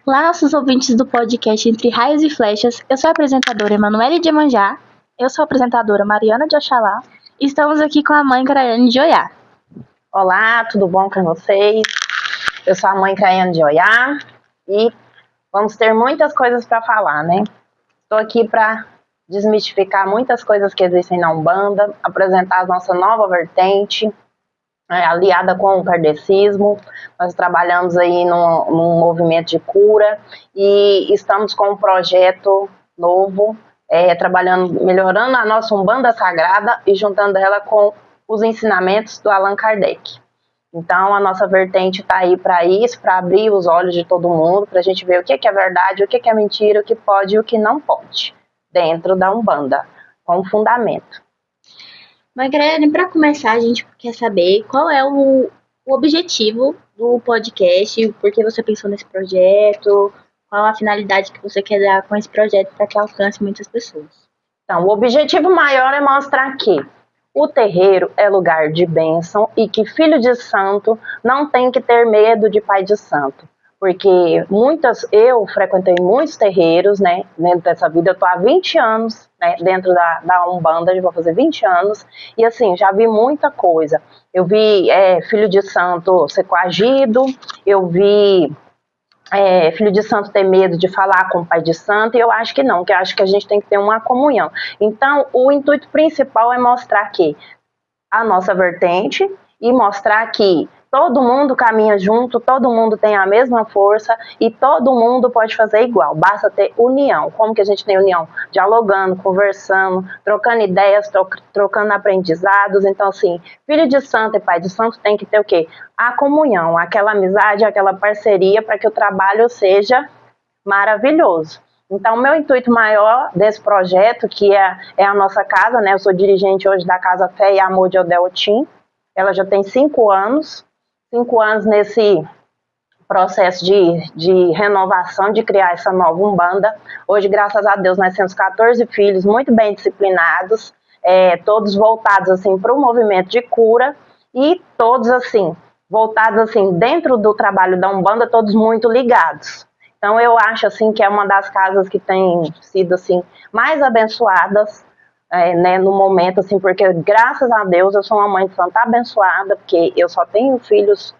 Olá, nossos ouvintes do podcast Entre Raios e Flechas. Eu sou a apresentadora Emanuele de Emanjá. Eu sou a apresentadora Mariana de Oxalá. E estamos aqui com a mãe Craiane de Oiá. Olá, tudo bom com vocês? Eu sou a mãe Craiane de Oiá e vamos ter muitas coisas para falar, né? Estou aqui para desmistificar muitas coisas que existem na Umbanda, apresentar a nossa nova vertente, aliada com o kardecismo. Nós trabalhamos aí num movimento de cura e estamos com um projeto novo, trabalhando, melhorando a nossa Umbanda Sagrada e juntando ela com os ensinamentos do Allan Kardec. Então, a nossa vertente está aí para isso, para abrir os olhos de todo mundo, para a gente ver o que é verdade, o que é mentira, o que pode e o que não pode, dentro da Umbanda, com fundamento. Mas, Craiane, para começar, a gente quer saber qual é o objetivo do podcast, por que você pensou nesse projeto, qual a finalidade que você quer dar com esse projeto para que alcance muitas pessoas. Então, o objetivo maior é mostrar que o terreiro é lugar de bênção e que filho de santo não tem que ter medo de pai de santo. Porque eu frequentei muitos terreiros, né, dentro dessa vida. Eu estou há 20 anos, né, dentro da Umbanda, já vou fazer 20 anos, e assim, já vi muita coisa. Eu vi filho de santo ser coagido, eu vi filho de santo ter medo de falar com o pai de santo, e eu acho que não, que eu acho que a gente tem que ter uma comunhão. Então, o intuito principal é mostrar que a nossa vertente e mostrar que todo mundo caminha junto, todo mundo tem a mesma força e todo mundo pode fazer igual, basta ter união. Como que a gente tem união? Dialogando, conversando, trocando ideias, trocando aprendizados. Então, assim, filho de santo e pai de santo tem que ter o quê? A comunhão, aquela amizade, aquela parceria para que o trabalho seja maravilhoso. Então, meu intuito maior desse projeto, que é a nossa casa, né? Eu sou dirigente hoje da Casa Fé e Amor de Odeotim. Ela já tem 5 anos. 5 anos nesse processo de renovação, de criar essa nova Umbanda. Hoje, graças a Deus, nós temos 14 filhos muito bem disciplinados, todos voltados assim, para o movimento de cura e todos assim, voltados assim, dentro do trabalho da Umbanda, todos muito ligados. Então, eu acho assim, que é uma das casas que tem sido assim, mais abençoadas, né, no momento, assim, porque graças a Deus eu sou uma mãe de santa abençoada, porque eu só tenho filhos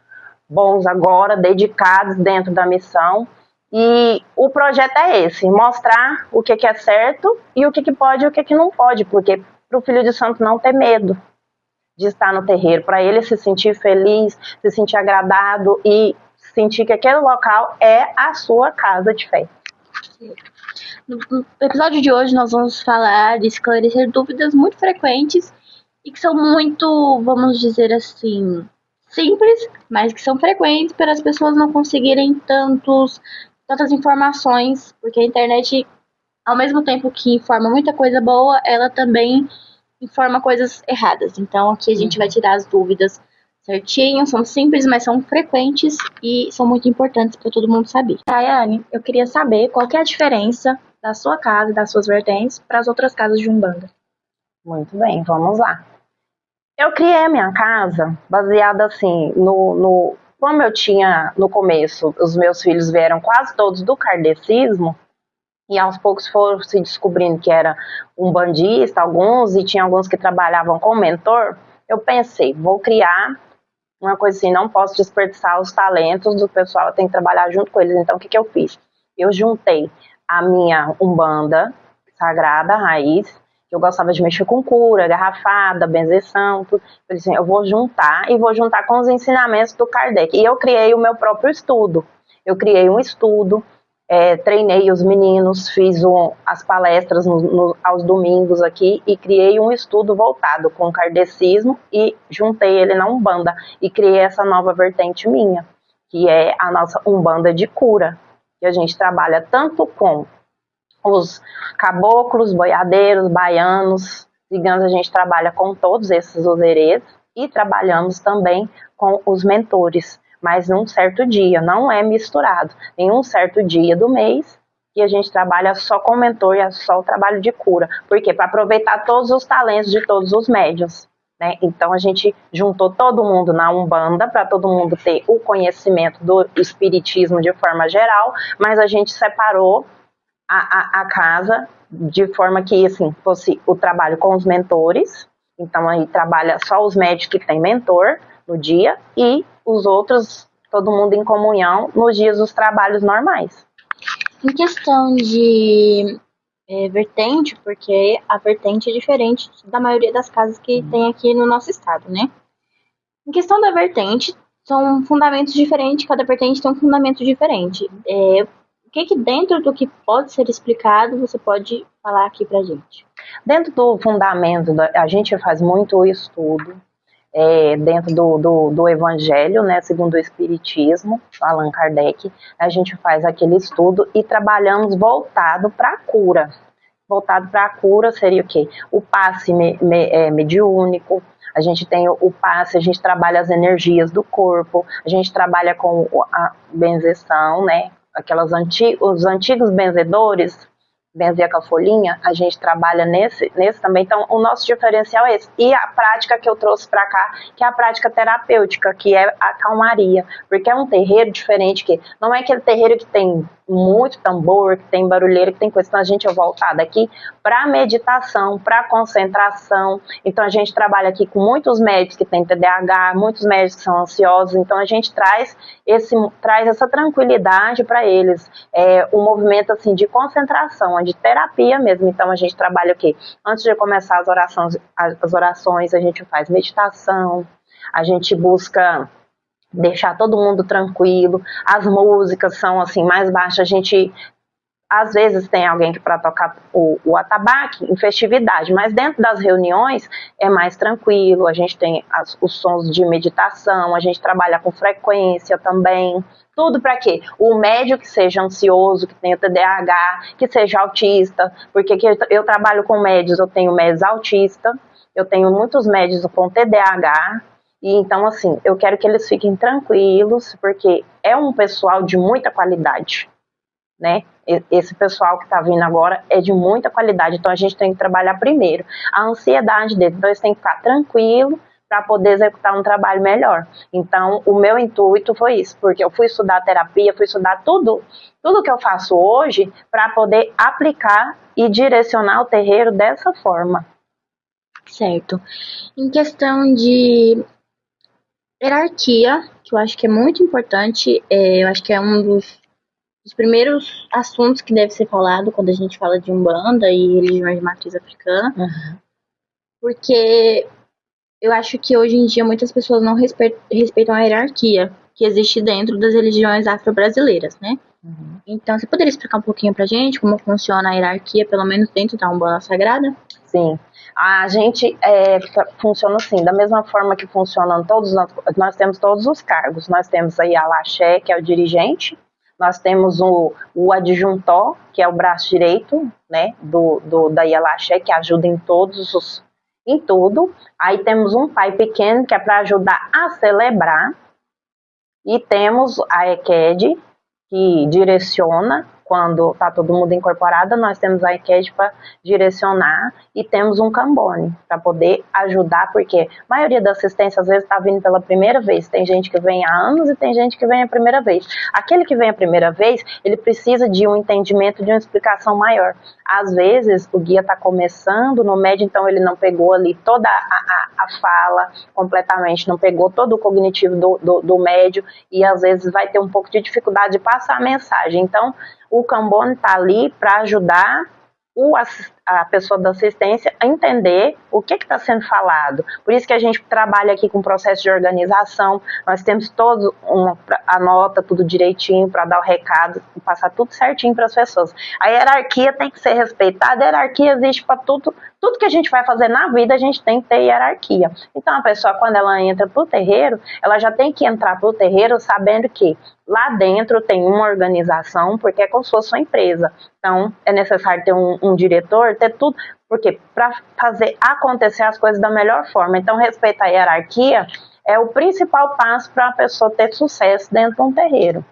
bons agora, dedicados dentro da missão, e o projeto é esse, mostrar o que é certo e o que pode e o que não pode, porque para o filho de santo não ter medo de estar no terreiro, para ele se sentir feliz, se sentir agradado e sentir que aquele local é a sua casa de fé. No episódio de hoje nós vamos falar de esclarecer dúvidas muito frequentes e que são muito, vamos dizer assim, simples, mas que são frequentes para as pessoas não conseguirem tantas informações, porque a internet, ao mesmo tempo que informa muita coisa boa, ela também informa coisas erradas. Então aqui a gente vai tirar as dúvidas certinho, são simples, mas são frequentes e são muito importantes para todo mundo saber. Craiane, eu queria saber qual que é a diferença da sua casa e das suas vertentes para as outras casas de Umbanda. Muito bem, vamos lá. Eu criei a minha casa baseada assim, como eu tinha no começo, os meus filhos vieram quase todos do kardecismo, e aos poucos foram se descobrindo que era umbandista, alguns, e tinha alguns que trabalhavam com mentor. Eu pensei, vou criar uma coisa assim, não posso desperdiçar os talentos do pessoal, eu tenho que trabalhar junto com eles. Então, o que eu fiz? Eu juntei a minha Umbanda Sagrada, raiz, que eu gostava de mexer com cura, garrafada, benzeção, tudo. Eu disse, eu vou juntar com os ensinamentos do Kardec. E eu criei o meu próprio estudo. Eu criei um estudo, treinei os meninos, fiz as palestras aos domingos aqui e criei um estudo voltado com o kardecismo e juntei ele na Umbanda e criei essa nova vertente minha, que é a nossa Umbanda de cura, que a gente trabalha tanto com os caboclos, boiadeiros, baianos, ciganos, a gente trabalha com todos esses ozerês e trabalhamos também com os mentores, mas num certo dia, não é misturado. Em um certo dia do mês, que a gente trabalha só com o mentor e é só o trabalho de cura. Por quê? Para aproveitar todos os talentos de todos os médiuns. né? Então a gente juntou todo mundo na Umbanda para todo mundo ter o conhecimento do espiritismo de forma geral, mas a gente separou a casa de forma que assim, fosse o trabalho com os mentores. Então aí trabalha só os médicos que têm mentor no dia e os outros, todo mundo em comunhão nos dias dos trabalhos normais. Em questão de vertente, porque a vertente é diferente da maioria das casas que tem aqui no nosso estado, né? Em questão da vertente, são fundamentos diferentes, cada vertente tem um fundamento diferente. O que dentro do que pode ser explicado, você pode falar aqui pra gente? Dentro do fundamento, a gente faz muito estudo dentro do Evangelho, né, segundo o Espiritismo, Allan Kardec, a gente faz aquele estudo e trabalhamos voltado para a cura. Voltado para a cura seria o quê? O passe mediúnico, a gente tem o passe, a gente trabalha as energias do corpo, a gente trabalha com a benzeção, né? Os antigos benzedores, benzer com a folhinha, a gente trabalha nesse também. Então, o nosso diferencial é esse. E a prática que eu trouxe para cá, que é a prática terapêutica, que é a calmaria. Porque é um terreiro diferente, que não é aquele terreiro que tem muito tambor, que tem barulheira, que tem coisa. Então, a gente é voltado aqui para meditação, para concentração. Então, a gente trabalha aqui com muitos médicos que têm TDAH, muitos médicos que são ansiosos. Então, a gente traz essa tranquilidade para eles. Um movimento assim de concentração, de terapia mesmo. Então, a gente trabalha o quê? Antes de começar as orações, a gente faz meditação, a gente busca deixar todo mundo tranquilo. As músicas são assim mais baixas. A gente às vezes tem alguém que para tocar o atabaque em festividade, mas dentro das reuniões é mais tranquilo. A gente tem os sons de meditação, a gente trabalha com frequência também. Tudo para quê? O médico que seja ansioso, que tenha TDAH, que seja autista, porque eu trabalho com médios, eu tenho médios autistas, eu tenho muitos médios com TDAH, e então, assim, eu quero que eles fiquem tranquilos, porque é um pessoal de muita qualidade, né? Esse pessoal que está vindo agora é de muita qualidade, então a gente tem que trabalhar primeiro a ansiedade deles, então eles têm que ficar tranquilos para poder executar um trabalho melhor. Então, o meu intuito foi isso, porque eu fui estudar terapia, fui estudar tudo que eu faço hoje para poder aplicar e direcionar o terreiro dessa forma. Certo. Em questão de hierarquia, que eu acho que é muito importante, eu acho que é um dos primeiros assuntos que deve ser falado quando a gente fala de Umbanda e religiões de matriz africana, porque eu acho que hoje em dia muitas pessoas não respeitam a hierarquia que existe dentro das religiões afro-brasileiras, né? Então, você poderia explicar um pouquinho pra gente como funciona a hierarquia, pelo menos dentro da Umbanda Sagrada? Sim, a gente funciona assim, da mesma forma que funcionam nós temos todos os cargos, nós temos aí a Alaxé, que é o dirigente, nós temos o adjuntó, que é o braço direito, né, da Yalaxé, que ajuda em tudo. Aí temos um pai pequeno, que é para ajudar a celebrar. E temos a EQED, que direciona quando está todo mundo incorporado. Nós temos a EQED para direcionar e temos um Cambone para poder ajudar, porque a maioria da assistência às vezes está vindo pela primeira vez. Tem gente que vem há anos e tem gente que vem a primeira vez. Aquele que vem a primeira vez, ele precisa de um entendimento, de uma explicação maior. Às vezes o guia está começando no médio, então ele não pegou ali toda a fala completamente, não pegou todo o cognitivo do médio, e às vezes vai ter um pouco de dificuldade de passar a mensagem. Então, o Cambone está ali para ajudar a pessoa da assistência a entender o que está sendo falado. Por isso que a gente trabalha aqui com o processo de organização, nós temos anota tudo direitinho para dar o recado, passar tudo certinho para as pessoas. A hierarquia tem que ser respeitada, a hierarquia existe para tudo que a gente vai fazer na vida, a gente tem que ter hierarquia. Então a pessoa, quando ela entra para o terreiro, ela já tem que entrar para o terreiro sabendo que lá dentro tem uma organização, porque é como se fosse uma empresa. Então é necessário ter um diretor, ter tudo, porque para fazer acontecer as coisas da melhor forma. Então respeitar a hierarquia é o principal passo para a pessoa ter sucesso dentro de um terreiro.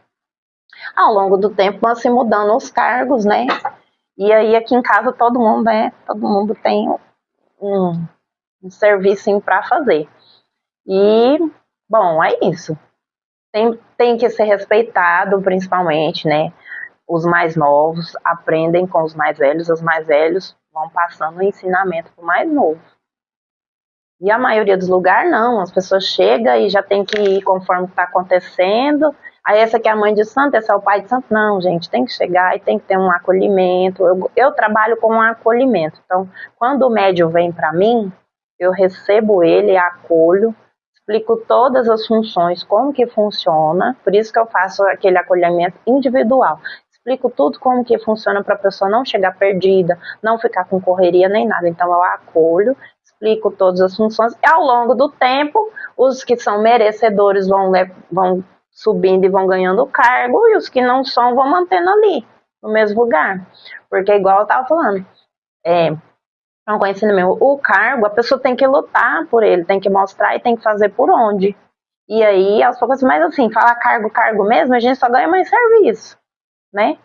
Ao longo do tempo vão se mudando os cargos, né? E aí aqui em casa todo mundo tem serviço para fazer. E, bom, é isso. Tem que ser respeitado, principalmente, né? Os mais novos aprendem com os mais velhos vão passando o ensinamento para o mais novo. E a maioria dos lugares não, as pessoas chegam e já tem que ir conforme está acontecendo. Aí essa aqui é a mãe de santo, esse é o pai de santo. Não, gente, tem que chegar e tem que ter um acolhimento. Eu trabalho com um acolhimento. Então, quando o médium vem para mim, eu recebo ele, acolho, explico todas as funções, como que funciona. Por isso que eu faço aquele acolhimento individual. Explico tudo como que funciona para a pessoa não chegar perdida, não ficar com correria nem nada. Então, eu acolho, explico todas as funções e ao longo do tempo, os que são merecedores vão subindo e vão ganhando cargo e os que não são vão mantendo ali, no mesmo lugar. Porque igual eu estava falando, não conhecendo mesmo, o cargo, a pessoa tem que lutar por ele, tem que mostrar e tem que fazer por onde. E aí, aos poucos, mas assim, falar cargo mesmo, a gente só ganha mais serviço, né?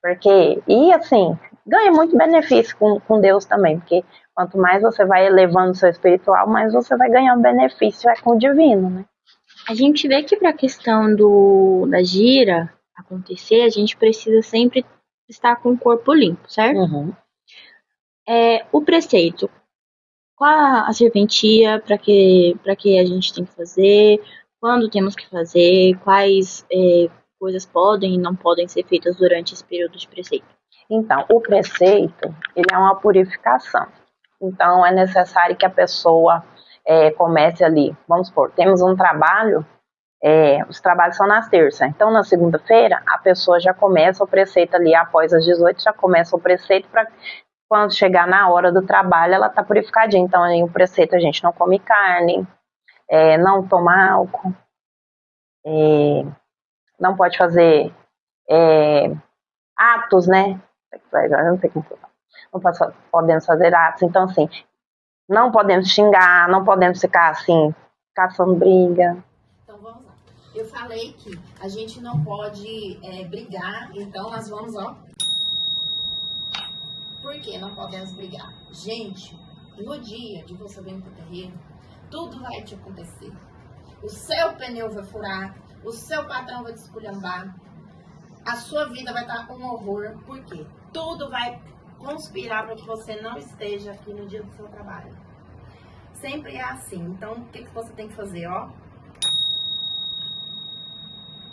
Porque, e assim, ganha muito benefício com Deus também, porque quanto mais você vai elevando o seu espiritual, mais você vai ganhando benefício com o divino, né? A gente vê que para a questão da gira acontecer, a gente precisa sempre estar com o corpo limpo, certo? Uhum. O preceito, qual a serventia para que a gente tem que fazer, quando temos que fazer, quais coisas podem e não podem ser feitas durante esse período de preceito. Então, o preceito, ele é uma purificação. Então, é necessário que a pessoa comece ali. Vamos supor, temos um trabalho, os trabalhos são nas terças. Então, na segunda-feira, a pessoa já começa o preceito ali, após as 18, já começa o preceito para quando chegar na hora do trabalho, ela está purificadinha. Então, aí o preceito, a gente não come carne, não toma álcool, não pode fazer atos, né? Não sei como falar. Não podemos fazer atos. Então, assim, não podemos xingar, não podemos ficar assim, caçando briga. Então, vamos lá. Eu falei que a gente não pode brigar, então nós vamos, ó. Por que não podemos brigar? Gente, no dia de você vir pro terreno, tudo vai te acontecer. O seu pneu vai furar, o seu patrão vai te esculhambar, a sua vida vai estar um horror. Por quê? Tudo vai conspirar para que você não esteja aqui no dia do seu trabalho. Sempre é assim. Então, o que você tem que fazer, ó?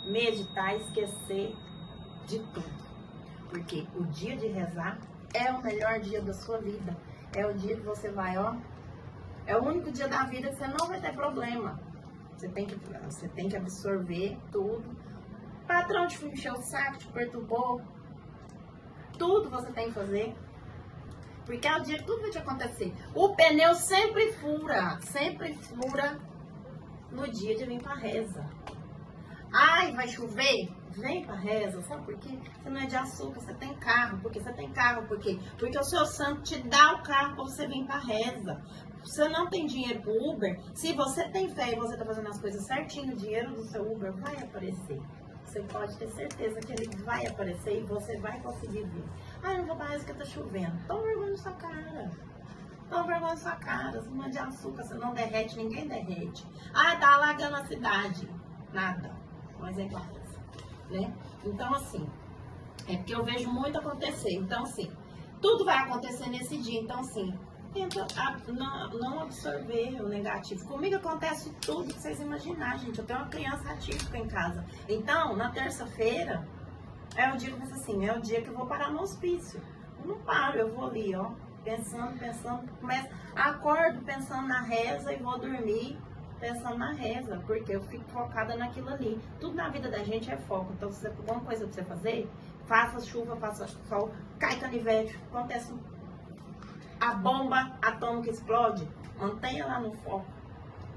Meditar, esquecer de tudo. Porque o dia de rezar é o melhor dia da sua vida. É o dia que você vai, ó. É o único dia da vida que você não vai ter problema. Você tem que absorver tudo. Patrão te encheu o saco, te perturbou. Tudo você tem que fazer. Porque é o dia que tudo vai te acontecer. O pneu sempre fura no dia de vir pra reza. Ai, vai chover? Vem pra reza. Sabe por quê? Você não é de açúcar, você tem carro. Por que você tem carro? Por quê? Porque o seu santo te dá o carro pra você vir pra reza. Você não tem dinheiro pro Uber. Se você tem fé e você tá fazendo as coisas certinho, o dinheiro do seu Uber vai aparecer. Você pode ter certeza que ele vai aparecer e você vai conseguir vir. Ai, não vou pra reza porque tá chovendo. Toma vergonha na sua cara. Toma vergonha na sua cara. Você não é de açúcar, você não derrete, ninguém derrete. Ai, tá alagando a cidade. Nada. Mas é igual, né? Então, assim, é porque eu vejo muito acontecer. Então, assim, tudo vai acontecer nesse dia. Então, assim, tenta não absorver o negativo. Comigo acontece tudo que vocês imaginarem, gente. Eu tenho uma criança atípica em casa. Então, na terça-feira, é o dia que eu penso assim, é o dia que eu vou parar no hospício. Eu não paro, eu vou ali, ó, pensando, acordo pensando na reza e vou dormir pensando na reza, porque eu fico focada naquilo ali. Tudo na vida da gente é foco. Então, se você tem alguma coisa pra você fazer, faça chuva, faça sol, cai canivete, acontece a bomba atômica explode, mantenha lá no foco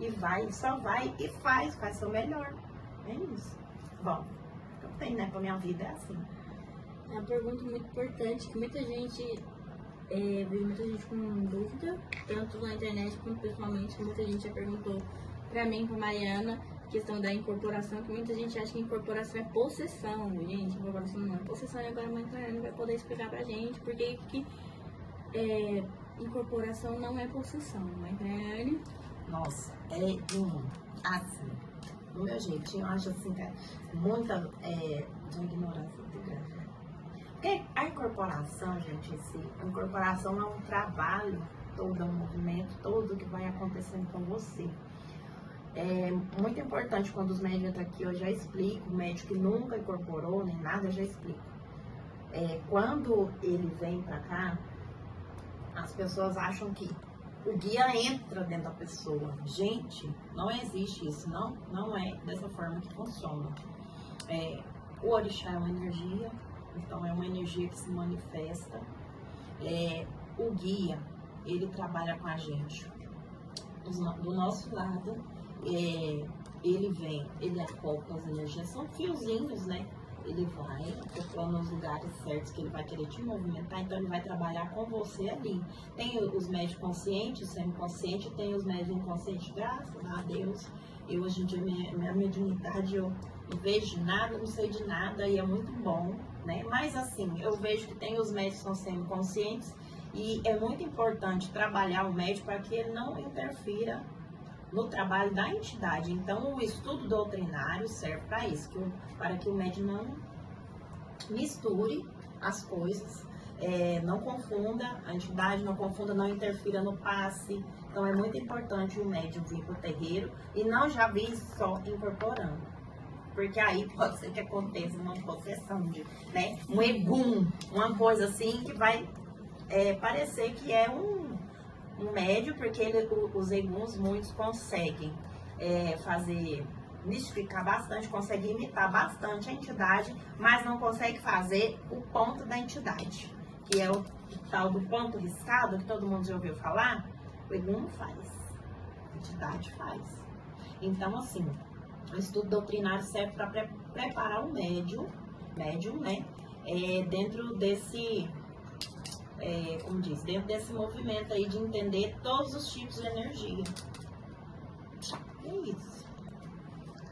e vai, só vai e faz seu melhor. É isso. Bom, eu tenho, né, pra minha vida é assim. É uma pergunta muito importante que muita gente vejo muita gente com dúvida, tanto na internet quanto pessoalmente, que muita gente já perguntou pra mim, pra Mariana, questão da incorporação, que muita gente acha que incorporação é possessão. Gente, incorporação não é possessão, e agora a mãe Mariana vai poder explicar pra gente porque que incorporação não é possessão, não é, Daiane? Nossa, assim, do meu jeitinho, eu acho assim, cara, muita de uma ignorância muito grande. Porque a incorporação, gente, a incorporação é um trabalho todo, é um movimento todo que vai acontecendo com você. É muito importante quando os médicos estão aqui, eu já explico, o médico que nunca incorporou nem nada, eu já explico. Quando ele vem pra cá, as pessoas acham que o guia entra dentro da pessoa. Gente, não existe isso, não é dessa forma que funciona. O orixá é uma energia, então é uma energia que se manifesta. O guia, ele trabalha com a gente do nosso lado, ele vem, ele acopla as energias, são fiozinhos, né? Ele vai acoplando nos lugares certos que ele vai querer te movimentar, então ele vai trabalhar com você ali. Tem os médios conscientes, semiconscientes, tem os médios inconscientes, graças a Deus. Eu hoje em dia, minha mediunidade, eu não vejo de nada, não sei de nada e é muito bom, né? Mas assim, eu vejo que tem os médios que são semiconscientes e é muito importante trabalhar o médio para que ele não interfira no trabalho da entidade. Então, o estudo doutrinário serve para isso, para que o médium não misture as coisas, não confunda a entidade, não confunda, não interfira no passe. Então, é muito importante o médium vir para o terreiro e não já vir só incorporando. Porque aí pode ser que aconteça uma possessão, né? Um egum, uma coisa assim que vai parecer que é um médio, porque os eguns, muitos conseguem mistificar bastante, conseguem imitar bastante a entidade, mas não consegue fazer o ponto da entidade, que é o tal do ponto riscado, que todo mundo já ouviu falar. O egum não faz, a entidade faz. Então, assim, o estudo doutrinário serve para preparar o médium, né, dentro desse... dentro desse movimento aí de entender todos os tipos de energia. É isso.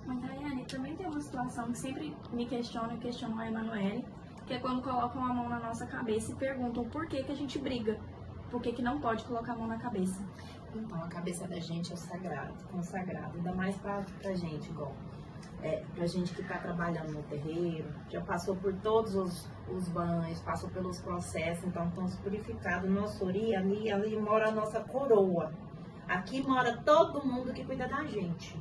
Mas, Daiane, também tem uma situação que sempre me questiona a Emanuele, que é quando colocam a mão na nossa cabeça e perguntam por que a gente briga, por que não pode colocar a mão na cabeça. Então, a cabeça da gente é consagrado, ainda mais pra gente, igual. Pra gente que está trabalhando no terreiro, já passou por todos os banhos, passou pelos processos, então estamos purificados. Nosso ori, ali mora a nossa coroa. Aqui mora todo mundo que cuida da gente.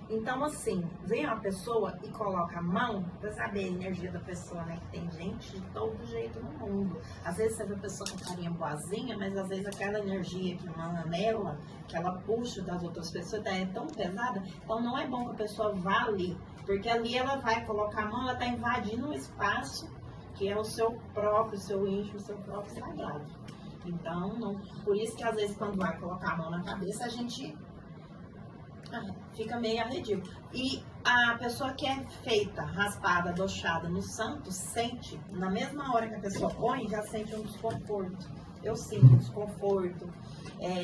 Então, assim, vem uma pessoa e coloca a mão para saber a energia da pessoa, né? Que tem gente de todo jeito no mundo. Às vezes você vê a pessoa com carinha boazinha, mas às vezes aquela energia que emana nela, que ela puxa das outras pessoas, é tão pesada. Então, não é bom que a pessoa vá ali, porque ali ela vai colocar a mão, ela está invadindo um espaço que é o seu próprio, seu íntimo, seu próprio sagrado. Então, por isso que às vezes quando vai colocar a mão na cabeça, a gente fica meio arredio. E a pessoa que é feita, raspada, adochada no santo, sente, na mesma hora que a pessoa põe, já sente um desconforto. Eu sinto um desconforto,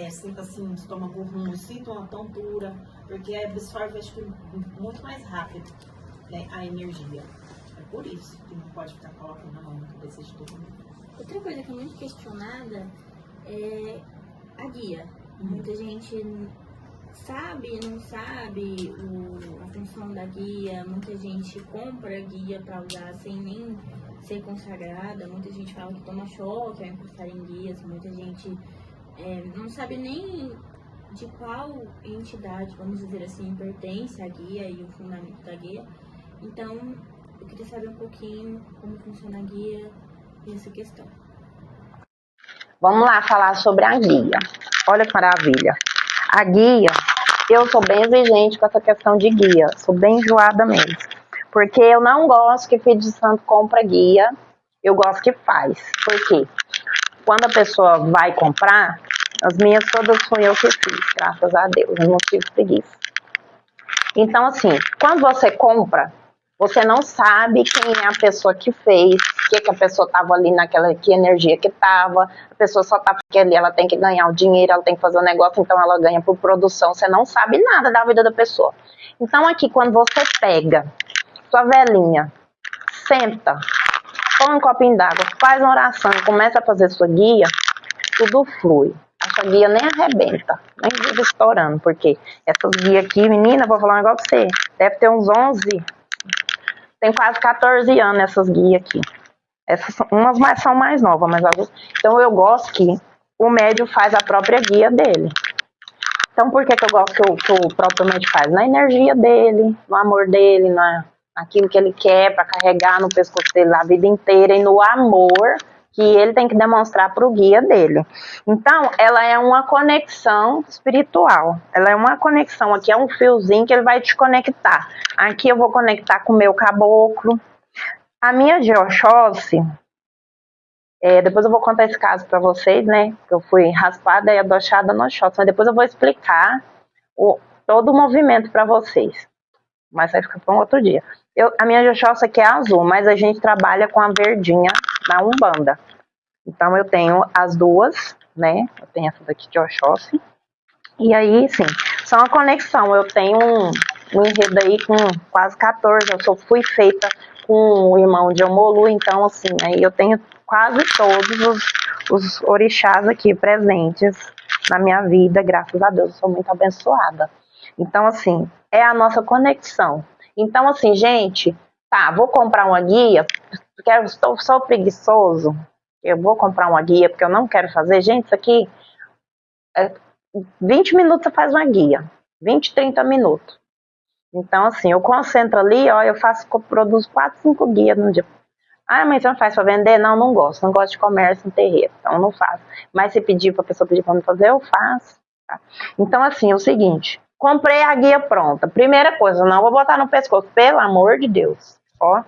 sinto assim um estômago ruim, sinto uma tontura, porque absorve, acho que, muito mais rápido, né, a energia. É por isso que não pode ficar colocando a mão na cabeça de todo mundo. Outra coisa que é muito questionada é a guia. Muita gente sabe, não sabe a função da guia, muita gente compra a guia para usar sem nem ser consagrada, muita gente fala que toma choque ao encostar em guias, muita gente não sabe nem de qual entidade, vamos dizer assim, pertence a guia e o fundamento da guia. Então, eu queria saber um pouquinho como funciona a guia e essa questão. Vamos lá falar sobre a guia. Olha que maravilha. A guia, eu sou bem exigente com essa questão de guia, sou bem enjoada mesmo. Porque eu não gosto que filho de santo compra guia, eu gosto que faz. Por quê? Quando a pessoa vai comprar, as minhas todas fui eu que fiz, graças a Deus, eu não tive preguiça. Então, assim, quando você compra, você não sabe quem é a pessoa que fez, que a pessoa estava ali naquela, que energia que estava, a pessoa só está porque ali ela tem que ganhar o dinheiro, ela tem que fazer o negócio, então ela ganha por produção, você não sabe nada da vida da pessoa. Então aqui, quando você pega sua velhinha, senta, põe um copinho d'água, faz uma oração e começa a fazer sua guia, tudo flui. essa guia nem arrebenta, nem vive estourando, porque essas guias aqui, menina, vou falar um negócio pra você, deve ter uns 11, tem quase 14 anos essas guias aqui. Essas, umas são mais novas, mas então eu gosto que o médium faz a própria guia dele. Então por que eu gosto que o próprio médium faz? Na energia dele, no amor dele, naquilo que ele quer para carregar no pescoço dele a vida inteira e no amor que ele tem que demonstrar para o guia dele. Então, ela é uma conexão espiritual. Ela é uma conexão, aqui é um fiozinho que ele vai te conectar. Aqui eu vou conectar com o meu caboclo. A minha de Oxóssi, depois eu vou contar esse caso para vocês, né? Que eu fui raspada e adochada no Oxóssi, mas depois eu vou explicar todo o movimento para vocês. Mas vai ficar para um outro dia. A minha de Oxóssi aqui é azul, mas a gente trabalha com a verdinha na Umbanda. Então eu tenho as duas, né? Eu tenho essa daqui de Oxóssi. E aí, sim, são uma conexão. Eu tenho um enredo aí com quase 14. Eu fui feita com o irmão de Omolu, então assim, aí eu tenho quase todos os orixás aqui presentes na minha vida, graças a Deus, eu sou muito abençoada. Então, assim, é a nossa conexão. Então, assim, gente, tá, vou comprar uma guia, porque eu sou preguiçoso, eu vou comprar uma guia porque eu não quero fazer. Gente, isso aqui, 20 minutos você faz uma guia, 20, 30 minutos. Então, assim, eu concentro ali, ó, produzo 4, 5 guias no dia. Ah, mas você não faz para vender? Não, não gosto de comércio no terreiro, então não faço. Mas se pedir para a pessoa pedir para me fazer, eu faço. Tá? Então, assim, é o seguinte, comprei a guia pronta. Primeira coisa, não vou botar no pescoço, pelo amor de Deus. Ó,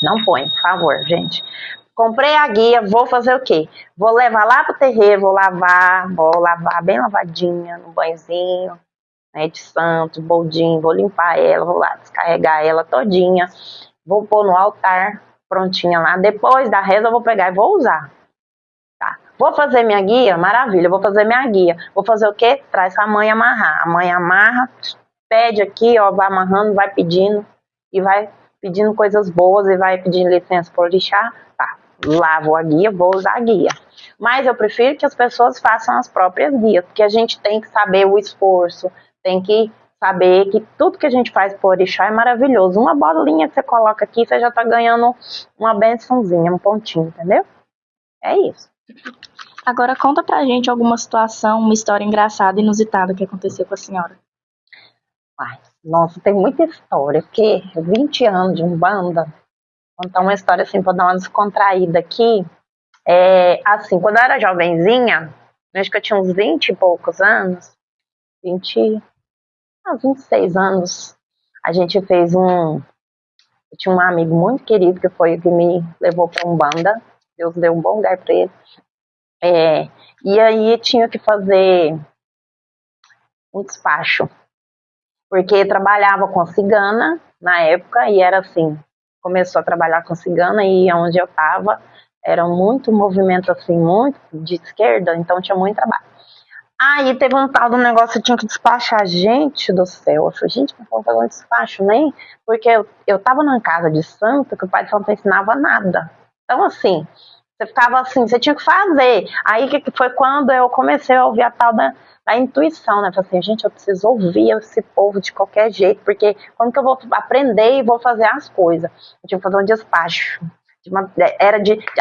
não põe, por favor, gente. Comprei a guia, vou fazer o quê? Vou levar lá pro terreiro, vou lavar bem lavadinha, no banhozinho, né, de santo, boldinho, vou limpar ela, vou lá descarregar ela todinha, vou pôr no altar, prontinha lá. Depois da reza eu vou pegar e vou usar. Tá. Vou fazer minha guia? Maravilha, vou fazer minha guia. Vou fazer o quê? Traz a mãe amarrar. A mãe amarra, pede aqui, ó, vai amarrando, vai pedindo, e vai pedindo coisas boas, e vai pedindo licença por orixá. Tá, lavo a guia, vou usar a guia. Mas eu prefiro que as pessoas façam as próprias guias, porque a gente tem que saber o esforço, tem que saber que tudo que a gente faz por orixá é maravilhoso. Uma bolinha que você coloca aqui, você já tá ganhando uma bençãozinha, um pontinho, entendeu? É isso. Agora conta pra gente alguma situação, uma história engraçada, inusitada que aconteceu com a senhora. Ai, nossa, tem muita história, porque 20 anos de Umbanda, contar uma história assim, pra dar uma descontraída aqui. Assim, quando eu era jovenzinha, acho que eu tinha uns 20 e poucos anos, 26 anos, a gente fez eu tinha um amigo muito querido que foi o que me levou pra Umbanda, Deus deu um bom lugar pra ele, e aí tinha que fazer um despacho, porque trabalhava com cigana na época, e era assim, começou a trabalhar com cigana, e onde eu tava, era muito movimento assim, muito de esquerda, então tinha muito trabalho. Aí teve um tal do negócio, eu tinha que despachar. Gente do céu, eu falei, gente, não vou fazer um despacho nem, porque eu tava numa casa de santo que o pai de santo não ensinava nada. Então assim, você ficava assim, você tinha que fazer. Aí que foi quando eu comecei a ouvir a tal da intuição, né? Falei assim, gente, eu preciso ouvir esse povo de qualquer jeito, porque como que eu vou aprender e vou fazer as coisas? Eu tinha que fazer um despacho.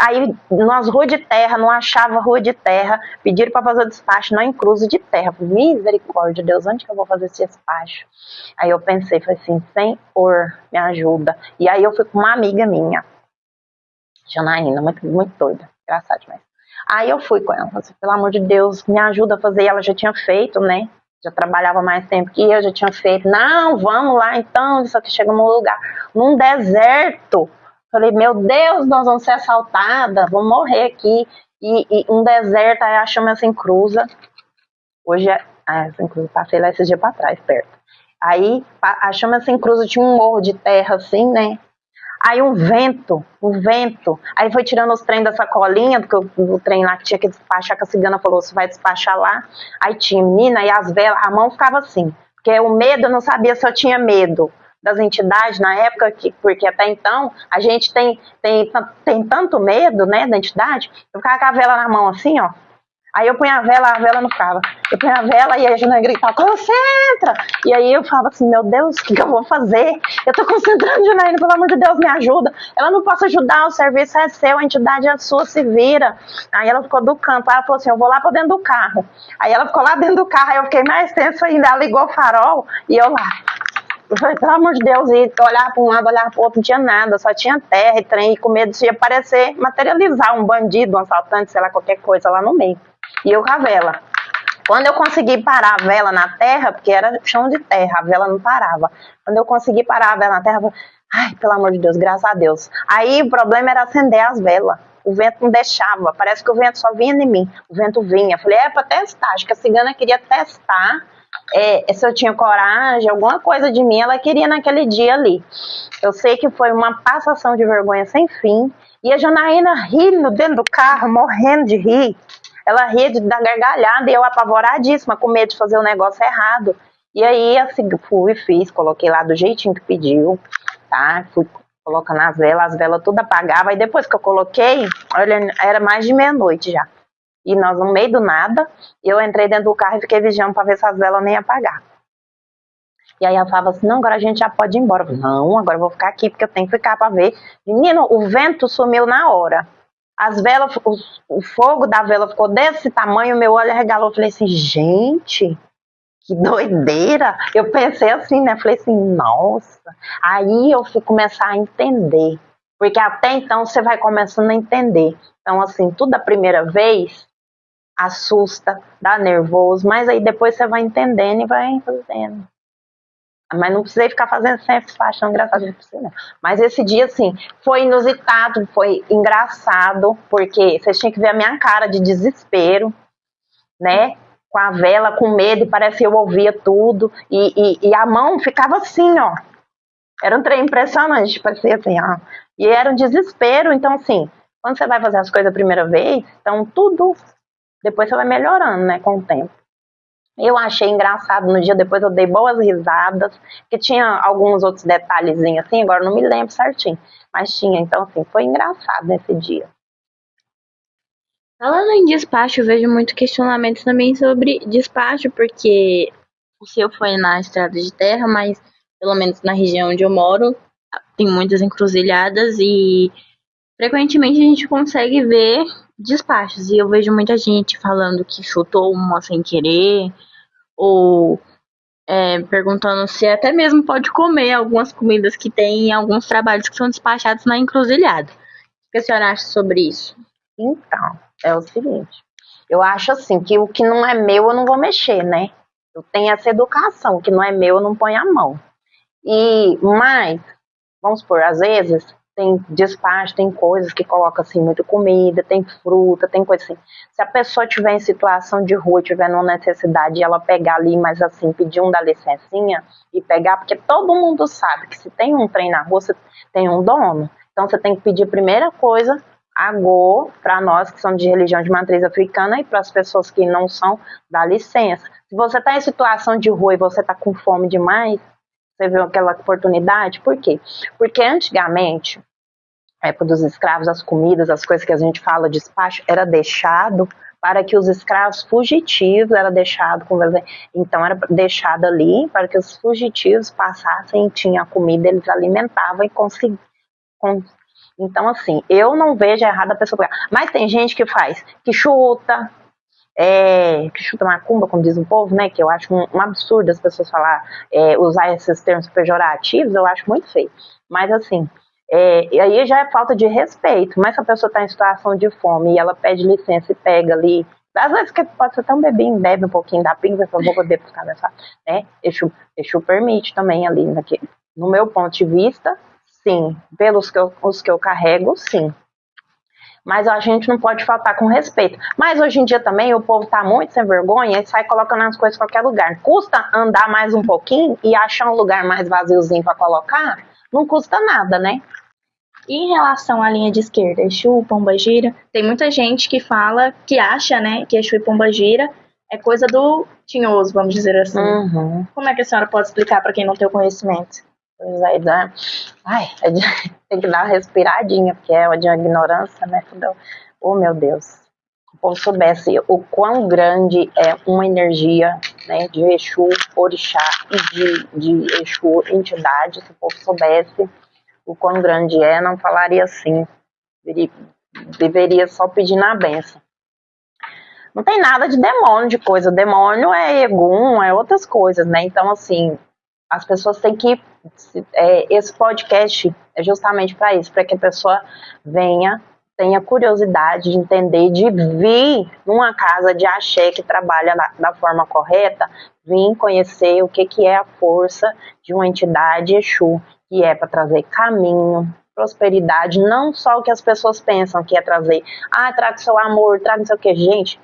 Aí nas ruas de terra, não achava rua de terra, pediram para fazer o despacho na encruzo de terra. Falei, misericórdia, Deus, onde que eu vou fazer esse despacho? Aí eu pensei, falei assim, Senhor, me ajuda. E aí eu fui com uma amiga minha, Janaína, muito, muito doida, engraçado demais. Aí eu fui com ela, falei assim, pelo amor de Deus, me ajuda a fazer. E ela já tinha feito, né? Já trabalhava mais tempo que eu, já tinha feito. Não, vamos lá então, isso aqui chega num lugar, num deserto. Falei, meu Deus, nós vamos ser assaltadas, vamos morrer aqui. E um deserto, aí a chama se encruza. Hoje se encruza, passei lá esse dia pra trás, perto. Aí a chama se encruza, tinha um morro de terra assim, né? Aí um vento. Aí foi tirando os trem da sacolinha, porque o trem lá que tinha que despachar, que a cigana falou, você vai despachar lá. Aí tinha menina, e as velas, a mão ficava assim. Porque o medo, eu não sabia se eu tinha medo das entidades na época, porque até então a gente tem tanto medo, né, da entidade. Eu ficava com a vela na mão assim, ó. Aí eu punha a vela não ficava. Eu punha a vela e a Janaína gritava, concentra! E aí eu falava assim, meu Deus, o que eu vou fazer? Eu tô concentrando, Janaína, pelo amor de Deus, me ajuda. Ela não posso ajudar, o serviço é seu, a entidade é sua, se vira. Aí ela ficou do canto, ela falou assim, eu vou lá pra dentro do carro. Aí ela ficou lá dentro do carro, aí eu fiquei mais tenso ainda, ela ligou o farol e eu lá. Eu falei, pelo amor de Deus, e olhar para um lado, olhar para o outro, não tinha nada, só tinha terra e trem, e com medo de aparecer, materializar um bandido, um assaltante, sei lá, qualquer coisa lá no meio. E eu com a vela. Quando eu consegui parar a vela na terra, porque era chão de terra, a vela não parava. Quando eu consegui parar a vela na terra, eu falei, ai, pelo amor de Deus, graças a Deus. Aí o problema era acender as velas. O vento não deixava, parece que o vento só vinha em mim. O vento vinha. Eu falei, é para testar, acho que a cigana queria testar se eu tinha coragem, alguma coisa de mim, ela queria naquele dia ali. Eu sei que foi uma passação de vergonha sem fim. E a Janaína rindo dentro do carro, morrendo de rir. Ela ria da gargalhada e eu apavoradíssima, com medo de fazer o negócio errado. E aí, assim, fui e fiz, coloquei lá do jeitinho que pediu, tá? Fui colocando as velas tudo apagava. E depois que eu coloquei, olha, era mais de meia-noite já. E nós, no meio do nada, eu entrei dentro do carro e fiquei vigiando para ver se as velas nem iam apagar. E aí ela falava assim, não, agora a gente já pode ir embora. Eu falei, não, agora eu vou ficar aqui, porque eu tenho que ficar para ver. Menino, o vento sumiu na hora. As velas, o fogo da vela ficou desse tamanho, meu olho arregalou. Eu falei assim, gente, que doideira. Eu pensei assim, né? Falei assim, nossa. Aí eu fui começar a entender. Porque até então você vai começando a entender. Então, assim, tudo a primeira vez assusta, dá nervoso, mas aí depois você vai entendendo e vai fazendo. Mas não precisei ficar fazendo sempre paixão, engraçado, não precisa, não. Mas esse dia, assim, foi inusitado, foi engraçado, porque vocês tinham que ver a minha cara de desespero, né? Com a vela, com medo, e parece que eu ouvia tudo, e a mão ficava assim, ó. Era um trem impressionante, parecia assim, ó. E era um desespero, então, assim, quando você vai fazer as coisas a primeira vez, então tudo, depois você vai melhorando, né, com o tempo. Eu achei engraçado no dia, depois eu dei boas risadas, que tinha alguns outros detalhezinhos assim, agora não me lembro certinho, mas tinha, então assim, foi engraçado nesse dia. Falando em despacho, eu vejo muito questionamentos também sobre despacho, porque o seu foi na estrada de terra, mas pelo menos na região onde eu moro, tem muitas encruzilhadas e frequentemente a gente consegue ver despachos. E eu vejo muita gente falando que chutou uma sem querer, ou perguntando se até mesmo pode comer algumas comidas que tem em alguns trabalhos que são despachados na encruzilhada. O que a senhora acha sobre isso? Então, é o seguinte, eu acho assim, que o que não é meu eu não vou mexer, né? Eu tenho essa educação, o que não é meu eu não ponho a mão. Mas, vamos supor, às vezes tem despacho, tem coisas que coloca assim, muita comida, tem fruta, tem coisa assim. Se a pessoa tiver em situação de rua, tiver numa necessidade e ela pegar ali, mas assim, pedir da licencinha e pegar, porque todo mundo sabe que se tem um trem na rua, você tem um dono. Então você tem que pedir a primeira coisa, agô, para nós que somos de religião de matriz africana e para as pessoas que não são, dá licença. Se você está em situação de rua e você está com fome demais, você viu aquela oportunidade? Por quê? Porque antigamente, na época dos escravos, as comidas, as coisas que a gente fala, despacho, era deixado para que os escravos fugitivos, era deixado, então era deixado ali para que os fugitivos passassem, tinha a comida, eles alimentavam e conseguiam. Então, assim, eu não vejo errado a pessoa pegar. Mas tem gente que faz, que chuta macumba, como diz o povo, né? Que eu acho um absurdo as pessoas falar, usar esses termos pejorativos, eu acho muito feio. Mas assim, e aí já é falta de respeito. Mas se a pessoa está em situação de fome e ela pede licença e pega ali, às vezes que pode ser até um bebinho, bebe um pouquinho da pinga, eu vou poder buscar nessa, né? Exu permite também ali, no meu ponto de vista, sim. Pelos os que eu carrego, sim. Mas a gente não pode faltar com respeito. Mas hoje em dia também o povo tá muito sem vergonha e sai colocando as coisas em qualquer lugar. Custa andar mais um pouquinho e achar um lugar mais vaziozinho para colocar? Não custa nada, né? E em relação à linha de esquerda, Exu, Pombagira, tem muita gente que fala, que acha, né, que Exu e Pombagira é coisa do tinhoso, vamos dizer assim. Uhum. Como é que a senhora pode explicar para quem não tem o conhecimento? Pois aí tem que dar uma respiradinha, porque é uma de ignorância, né? Oh, meu Deus. o povo soubesse o quão grande é uma energia, né, de Exu, Orixá e de Exu, entidade, se o povo soubesse o quão grande é, não falaria assim, deveria só pedir na benção. Não tem nada de demônio, de coisa, demônio é egum, é outras coisas, né, então assim, as pessoas têm que, esse podcast é justamente para isso, para que a pessoa tenha curiosidade de entender, de vir numa casa de axé que trabalha da forma correta, vir conhecer o que é a força de uma entidade Exu, que é para trazer caminho, prosperidade, não só o que as pessoas pensam que é trazer, traga seu amor, traga não sei o que, gente,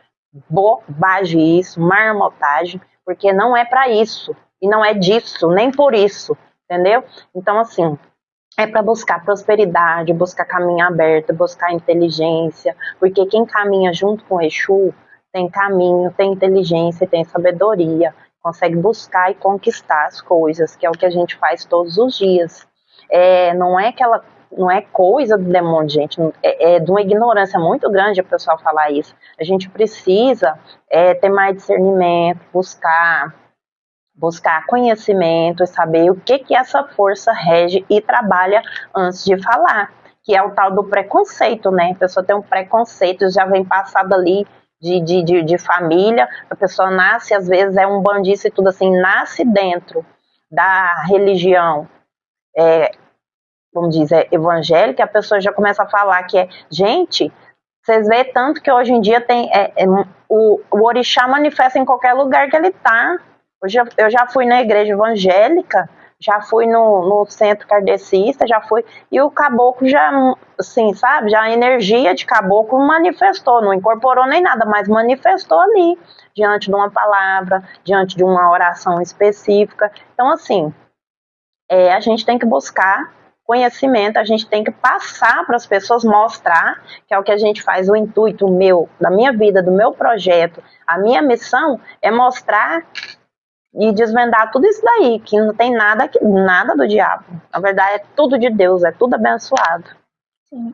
bobagem isso, marmotagem, porque não é para isso, e não é disso, nem por isso, entendeu? Então, assim, é para buscar prosperidade, buscar caminho aberto, buscar inteligência, porque quem caminha junto com o Exu tem caminho, tem inteligência, tem sabedoria, consegue buscar e conquistar as coisas, que é o que a gente faz todos os dias. Não é coisa do demônio, gente, é de uma ignorância muito grande a pessoa falar isso. A gente precisa ter mais discernimento, buscar conhecimento e saber o que essa força rege e trabalha antes de falar, que é o tal do preconceito, né? A pessoa tem um preconceito, já vem passado ali de família, a pessoa nasce, às vezes é um bandido e tudo assim, nasce dentro da religião, vamos dizer, evangélica, a pessoa já começa a falar que gente, vocês veem tanto que hoje em dia tem o orixá manifesta em qualquer lugar que ele está. Eu já fui na igreja evangélica, já fui no centro kardecista, já fui, e o caboclo já, assim, sabe, já a energia de caboclo manifestou, não incorporou nem nada, mas manifestou ali, diante de uma palavra, diante de uma oração específica. Então, assim, a gente tem que buscar conhecimento, a gente tem que passar para as pessoas, mostrar, que é o que a gente faz, o intuito da minha vida, do meu projeto, a minha missão é mostrar e desvendar tudo isso daí, que não tem nada do diabo. Na verdade, é tudo de Deus, é tudo abençoado. Sim.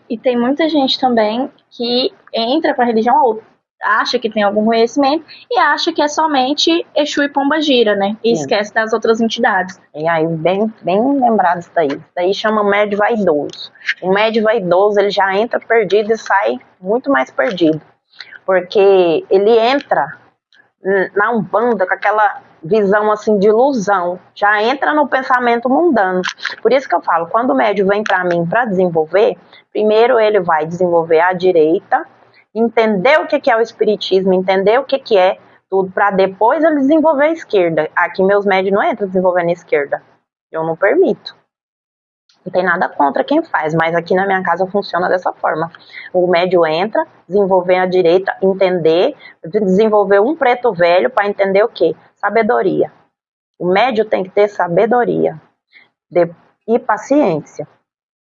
E tem muita gente também que entra para a religião ou acha que tem algum conhecimento e acha que é somente Exu e Pombagira, né? E esquece das outras entidades. E aí, bem lembrado isso daí. Isso daí chama médio vaidoso. O médio vaidoso, ele já entra perdido e sai muito mais perdido. Porque ele entra na Umbanda com aquela visão assim de ilusão, já entra no pensamento mundano. Por isso que eu falo, quando o médium vem para mim para desenvolver, primeiro ele vai desenvolver a direita, entender o que é o espiritismo, entender o que é tudo, para depois ele desenvolver a esquerda. Aqui meus médios não entram desenvolvendo a esquerda, eu não permito. Não tem nada contra quem faz, mas aqui na minha casa funciona dessa forma. O médio entra, desenvolver a direita, entender, desenvolver um preto velho para entender o quê? Sabedoria. O médio tem que ter sabedoria e paciência.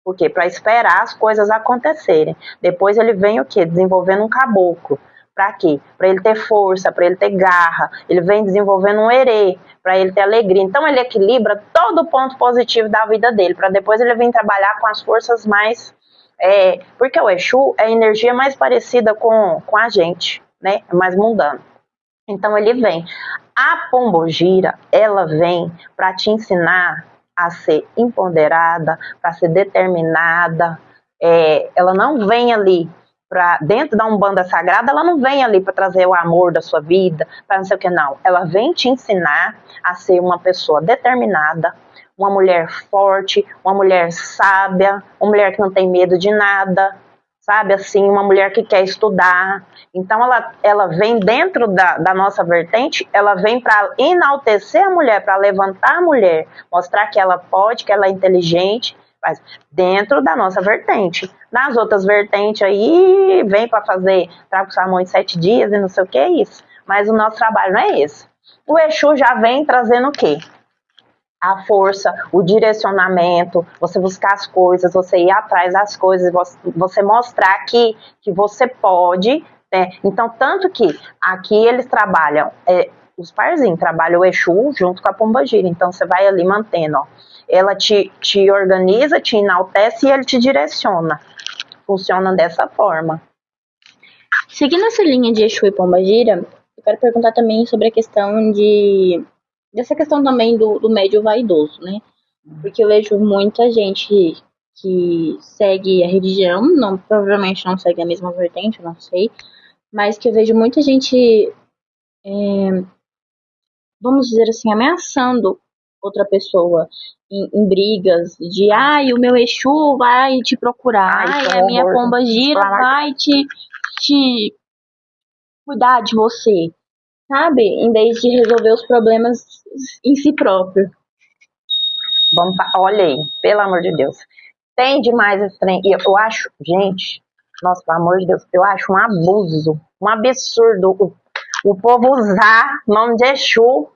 Por quê? Para esperar as coisas acontecerem. Depois ele vem o quê? Desenvolvendo um caboclo. Para quê? Para ele ter força, para ele ter garra. Ele vem desenvolvendo um herê, para ele ter alegria. Então ele equilibra todo o ponto positivo da vida dele, para depois ele vir trabalhar com as forças mais... porque o Exu é a energia mais parecida com a gente, né? É mais mundano. Então ele vem. A Pombogira, ela vem para te ensinar a ser empoderada, para ser determinada. Ela não vem ali dentro da Umbanda Sagrada, ela não vem ali para trazer o amor da sua vida, para não sei o que, não. Ela vem te ensinar a ser uma pessoa determinada, uma mulher forte, uma mulher sábia, uma mulher que não tem medo de nada, sabe, assim, uma mulher que quer estudar. Então ela vem dentro da nossa vertente, ela vem para enaltecer a mulher, para levantar a mulher, mostrar que ela pode, que ela é inteligente, mas dentro da nossa vertente. Nas outras vertentes aí, vem para fazer trago salmão em 7 dias e não sei o que é isso. Mas o nosso trabalho não é esse. O Exu já vem trazendo o quê? A força, o direcionamento, você buscar as coisas, você ir atrás das coisas, você mostrar que você pode, né? Então, tanto que aqui eles trabalham, os parzinhos trabalham o Exu junto com a Pombagira. Então, você vai ali mantendo, ó. Ela te organiza, te enaltece e ele te direciona. Funciona dessa forma. Seguindo essa linha de Exu e Pombagira, eu quero perguntar também sobre a questão dessa questão também do médio vaidoso, né? Porque eu vejo muita gente que segue a religião, não, provavelmente não segue a mesma vertente, eu não sei, mas que eu vejo muita gente, vamos dizer assim, ameaçando outra pessoa em brigas de, ai, o meu Exu vai te procurar, Ai, que ai, a minha horror. pombagira Pelo amor de- vai te cuidar de você, sabe? Em vez de resolver os problemas em si próprio. Olha aí, pelo amor de Deus. Tem demais esse trem. E eu acho, gente, nossa, pelo amor de Deus, eu acho um abuso, um absurdo o povo usar nome de Exu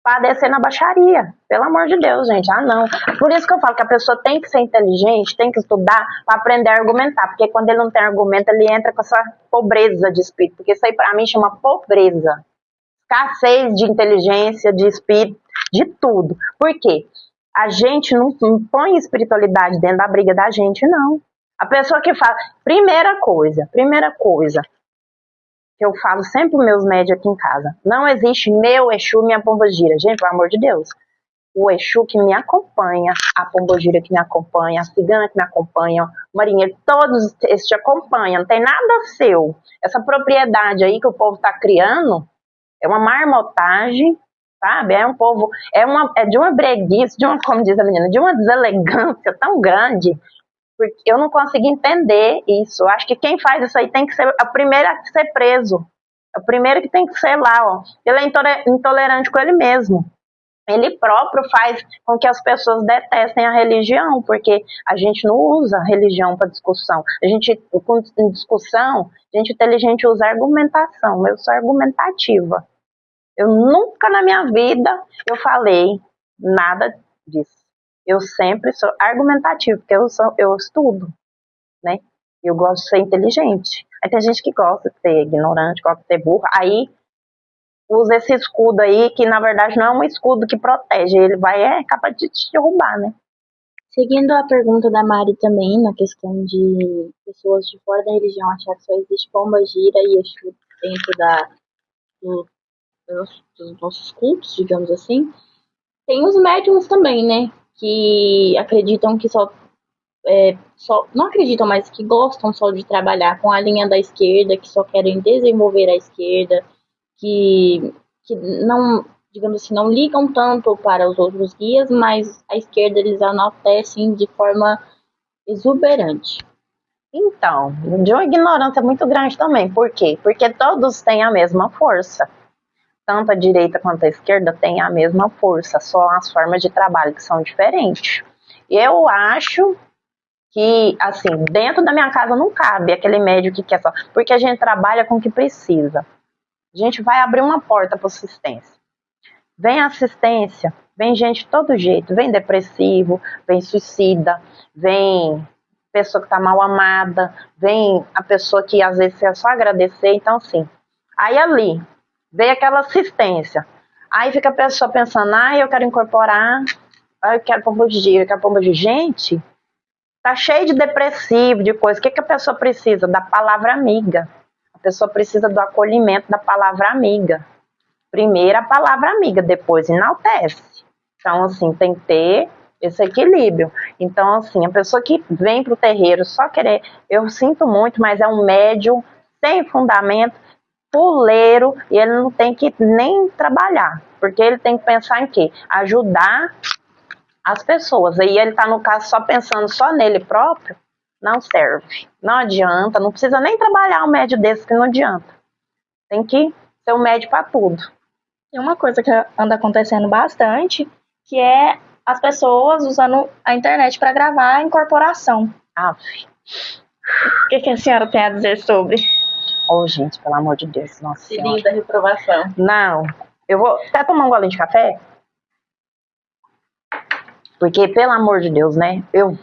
para descer na baixaria. Pelo amor de Deus, gente. Ah, não. Por isso que eu falo que a pessoa tem que ser inteligente, tem que estudar para aprender a argumentar. Porque quando ele não tem argumento, ele entra com essa pobreza de espírito. Porque isso aí, para mim, chama pobreza. Escassez de inteligência, de espírito, de tudo. Por quê? A gente não põe espiritualidade dentro da briga da gente, não. A pessoa que fala, primeira coisa, que eu falo sempre para meus médios aqui em casa, não existe meu Exu, minha pombogira. Gente, pelo amor de Deus, o Exu que me acompanha, a pombogira que me acompanha, a cigana que me acompanha, o marinheiro, todos eles te acompanham, não tem nada seu. Essa propriedade aí que o povo está criando é uma marmotagem, sabe? É um povo, é de uma breguice, como diz a menina, de uma deselegância tão grande, porque eu não consigo entender isso. Eu acho que quem faz isso aí tem que ser a primeira a ser preso. É o primeiro que tem que ser lá, ó. Ele é intolerante com ele mesmo. Ele próprio faz com que as pessoas detestem a religião, porque a gente não usa a religião para discussão. Em discussão, gente inteligente usa argumentação. Eu sou argumentativa. Eu nunca na minha vida eu falei nada disso. Eu sempre sou argumentativo, porque eu estudo, né? Eu gosto de ser inteligente. Aí tem gente que gosta de ser ignorante, gosta de ser burro. Aí usa esse escudo aí, que na verdade não é um escudo que protege. Ele é capaz de te derrubar, né? Seguindo a pergunta da Mari também, na questão de pessoas de fora da religião achar que só existe pombagira e Exu dentro do, dos nossos cultos, digamos assim, tem os médiums também, né? Que acreditam que não acreditam, mas que gostam só de trabalhar com a linha da esquerda, que só querem desenvolver a esquerda, que não, digamos assim, não ligam tanto para os outros guias, mas a esquerda eles enaltecem de forma exuberante. Então, de uma ignorância muito grande também. Por quê? Porque todos têm a mesma força. Tanto a direita quanto a esquerda têm a mesma força, só as formas de trabalho que são diferentes. Eu acho que, assim, dentro da minha casa não cabe aquele médico que quer só, porque a gente trabalha com o que precisa. A gente vai abrir uma porta para assistência. Vem assistência, vem gente de todo jeito, vem depressivo, vem suicida, vem pessoa que está mal amada, vem a pessoa que às vezes é só agradecer, então assim. Aí ali, veio aquela assistência. Aí fica a pessoa pensando, eu quero incorporar, eu quero pombogira, eu quero pombogira. Gente, tá cheio de depressivo, de coisa. O que a pessoa precisa? Da palavra amiga. A pessoa precisa do acolhimento da palavra amiga. Primeiro a palavra amiga, depois enaltece. Então, assim, tem que ter esse equilíbrio. Então, assim, a pessoa que vem pro terreiro só querer, eu sinto muito, mas é um médium sem fundamento, puleiro, e ele não tem que nem trabalhar, porque ele tem que pensar em quê? Ajudar as pessoas. Aí ele tá, no caso, só pensando só nele próprio, não serve. Não adianta, não precisa nem trabalhar um médio desse, que não adianta. Tem que ser um médio para tudo. Tem uma coisa que anda acontecendo bastante, que é as pessoas usando a internet para gravar a incorporação. O que a senhora tem a dizer sobre? Gente, pelo amor de Deus, nossa senhora. Filhinho da reprovação. Não, eu vou até tomar um golinho de café. Porque, pelo amor de Deus, né? Eu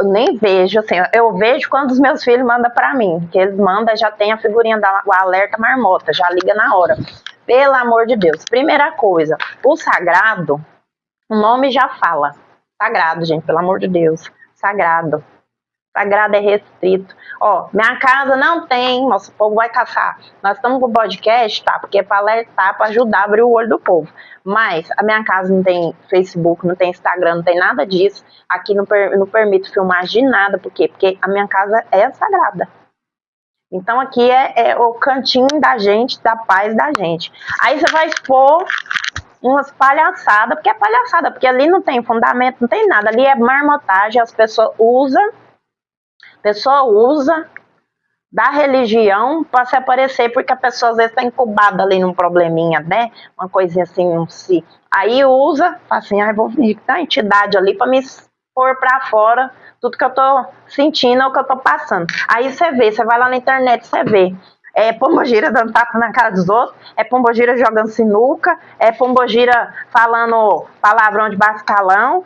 nem vejo, assim, eu vejo quando os meus filhos mandam pra mim. Que eles mandam, já tem a figurinha o alerta marmota, já liga na hora. Pelo amor de Deus. Primeira coisa, o sagrado, o nome já fala. Sagrado, gente, pelo amor de Deus. Sagrado. Sagrado é restrito. Ó, minha casa não tem, nosso povo vai caçar. Nós estamos com o podcast, tá? Porque é para alertar, para ajudar a abrir o olho do povo. Mas a minha casa não tem Facebook, não tem Instagram, não tem nada disso. Aqui não permito filmar de nada. Por quê? Porque a minha casa é sagrada. Então aqui é o cantinho da gente, da paz da gente. Aí você vai expor umas palhaçadas, porque é palhaçada, porque ali não tem fundamento, não tem nada. Ali é marmotagem, as pessoas usam. Pessoa usa da religião para se aparecer, porque a pessoa às vezes está incubada ali num probleminha, né? Uma coisinha assim, um si. Aí usa, assim, vou vir da entidade ali para me pôr para fora tudo que eu tô sentindo ou que eu tô passando. Aí você vai lá na internet, você vê. É pombogira dando tapa na cara dos outros, é pombogira jogando sinuca, é pombogira falando palavrão de bascalão,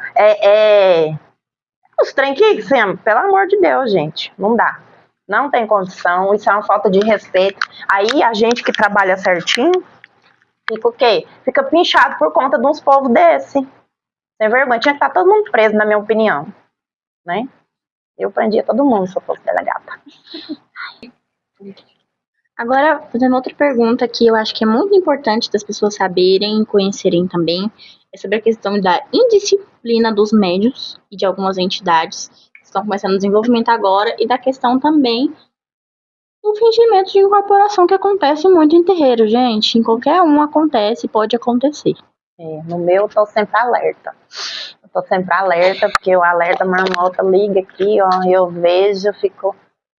os trem que, assim, pelo amor de Deus, gente, não dá. Não tem condição, isso é uma falta de respeito. Aí a gente que trabalha certinho, fica o quê? Fica pinchado por conta de uns povos desse. Sem vergonha, tinha que estar todo mundo preso, na minha opinião. Né? Eu prendia todo mundo se eu fosse delegada. Agora, fazendo outra pergunta que eu acho que é muito importante das pessoas saberem e conhecerem também, é sobre a questão da indisciplina dos médios e de algumas entidades que estão começando o desenvolvimento agora, e da questão também do fingimento de incorporação que acontece muito em terreiro, gente. Em qualquer um acontece, pode acontecer. No meu, eu tô sempre alerta. Eu tô sempre alerta, porque o alerta marmota liga aqui, ó, eu vejo, eu fico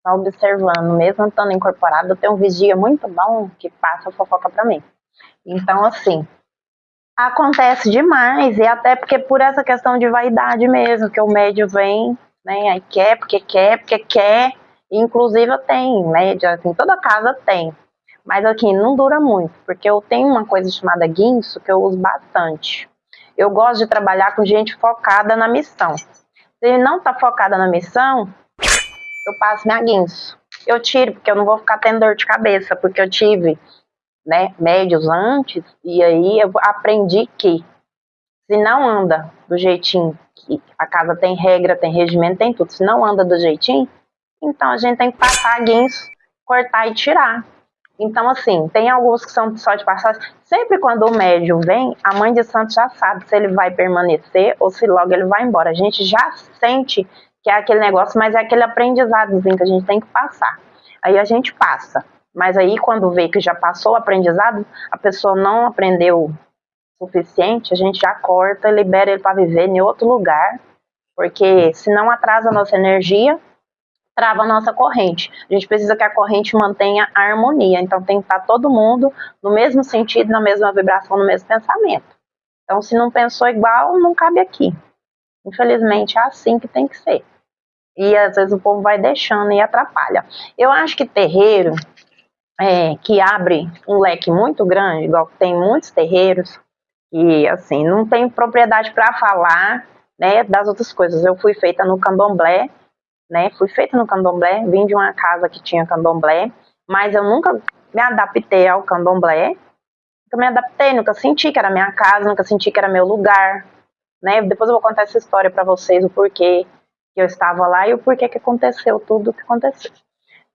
só observando. Mesmo estando incorporado, eu tenho um vigia muito bom que passa fofoca pra mim. Então, assim, acontece demais, e até porque por essa questão de vaidade mesmo, que o médio vem, né, aí quer, porque quer, inclusive eu tenho médio, assim, toda casa tem, mas aqui não dura muito, porque eu tenho uma coisa chamada guinso que eu uso bastante. Eu gosto de trabalhar com gente focada na missão. Se não tá focada na missão, eu passo minha guinso. Eu tiro, porque eu não vou ficar tendo dor de cabeça, porque eu tive, né, médios antes, e aí eu aprendi que se não anda do jeitinho que a casa tem regra, tem regimento, tem tudo, se não anda do jeitinho, então a gente tem que passar a guinso, cortar e tirar. Então, assim, tem alguns que são só de passagem. Sempre quando o médium vem, a mãe de santo já sabe se ele vai permanecer ou se logo ele vai embora. A gente já sente que é aquele negócio, mas é aquele aprendizadozinho que a gente tem que passar. Aí a gente passa. Mas aí, quando vê que já passou o aprendizado, a pessoa não aprendeu o suficiente, a gente já corta e libera ele para viver em outro lugar, porque senão atrasa a nossa energia, trava a nossa corrente. A gente precisa que a corrente mantenha a harmonia, então tem que estar todo mundo no mesmo sentido, na mesma vibração, no mesmo pensamento. Então, se não pensou igual, não cabe aqui. Infelizmente, é assim que tem que ser. E às vezes o povo vai deixando e atrapalha. Eu acho que terreiro que abre um leque muito grande, igual tem muitos terreiros, e assim, não tem propriedade para falar, né, das outras coisas. Eu fui feita no candomblé, né, vim de uma casa que tinha candomblé, mas eu nunca me adaptei ao candomblé, nunca senti que era minha casa, nunca senti que era meu lugar, né, depois eu vou contar essa história para vocês, o porquê que eu estava lá e o porquê que aconteceu tudo o que aconteceu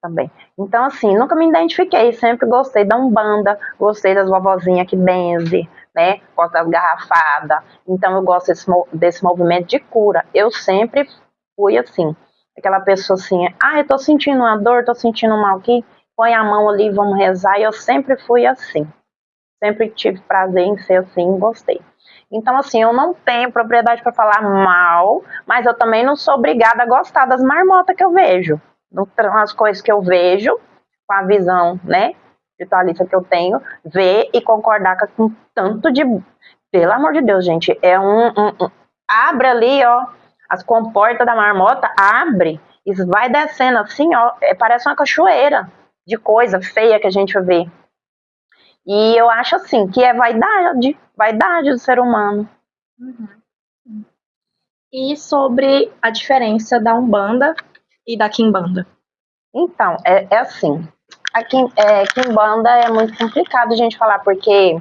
também. Então, assim, nunca me identifiquei, sempre gostei da Umbanda, gostei das vovozinhas que benze, né, gosto das garrafadas, então eu gosto desse movimento de cura. Eu sempre fui assim, aquela pessoa assim, eu tô sentindo uma dor, tô sentindo um mal aqui, põe a mão ali, vamos rezar, e eu sempre fui assim. Sempre tive prazer em ser assim, gostei. Então, assim, eu não tenho propriedade para falar mal, mas eu também não sou obrigada a gostar das marmotas que eu vejo. As coisas que eu vejo, com a visão, né, vitalícia que eu tenho, ver e concordar com tanto de... Pelo amor de Deus, gente, abre ali, ó, as comportas da marmota, abre, isso vai descendo assim, ó, parece uma cachoeira de coisa feia que a gente vê. E eu acho assim, que é vaidade do ser humano. Uhum. E sobre a diferença da Umbanda e da Quimbanda? Então, é assim, a Quimbanda é muito complicado a gente falar, porque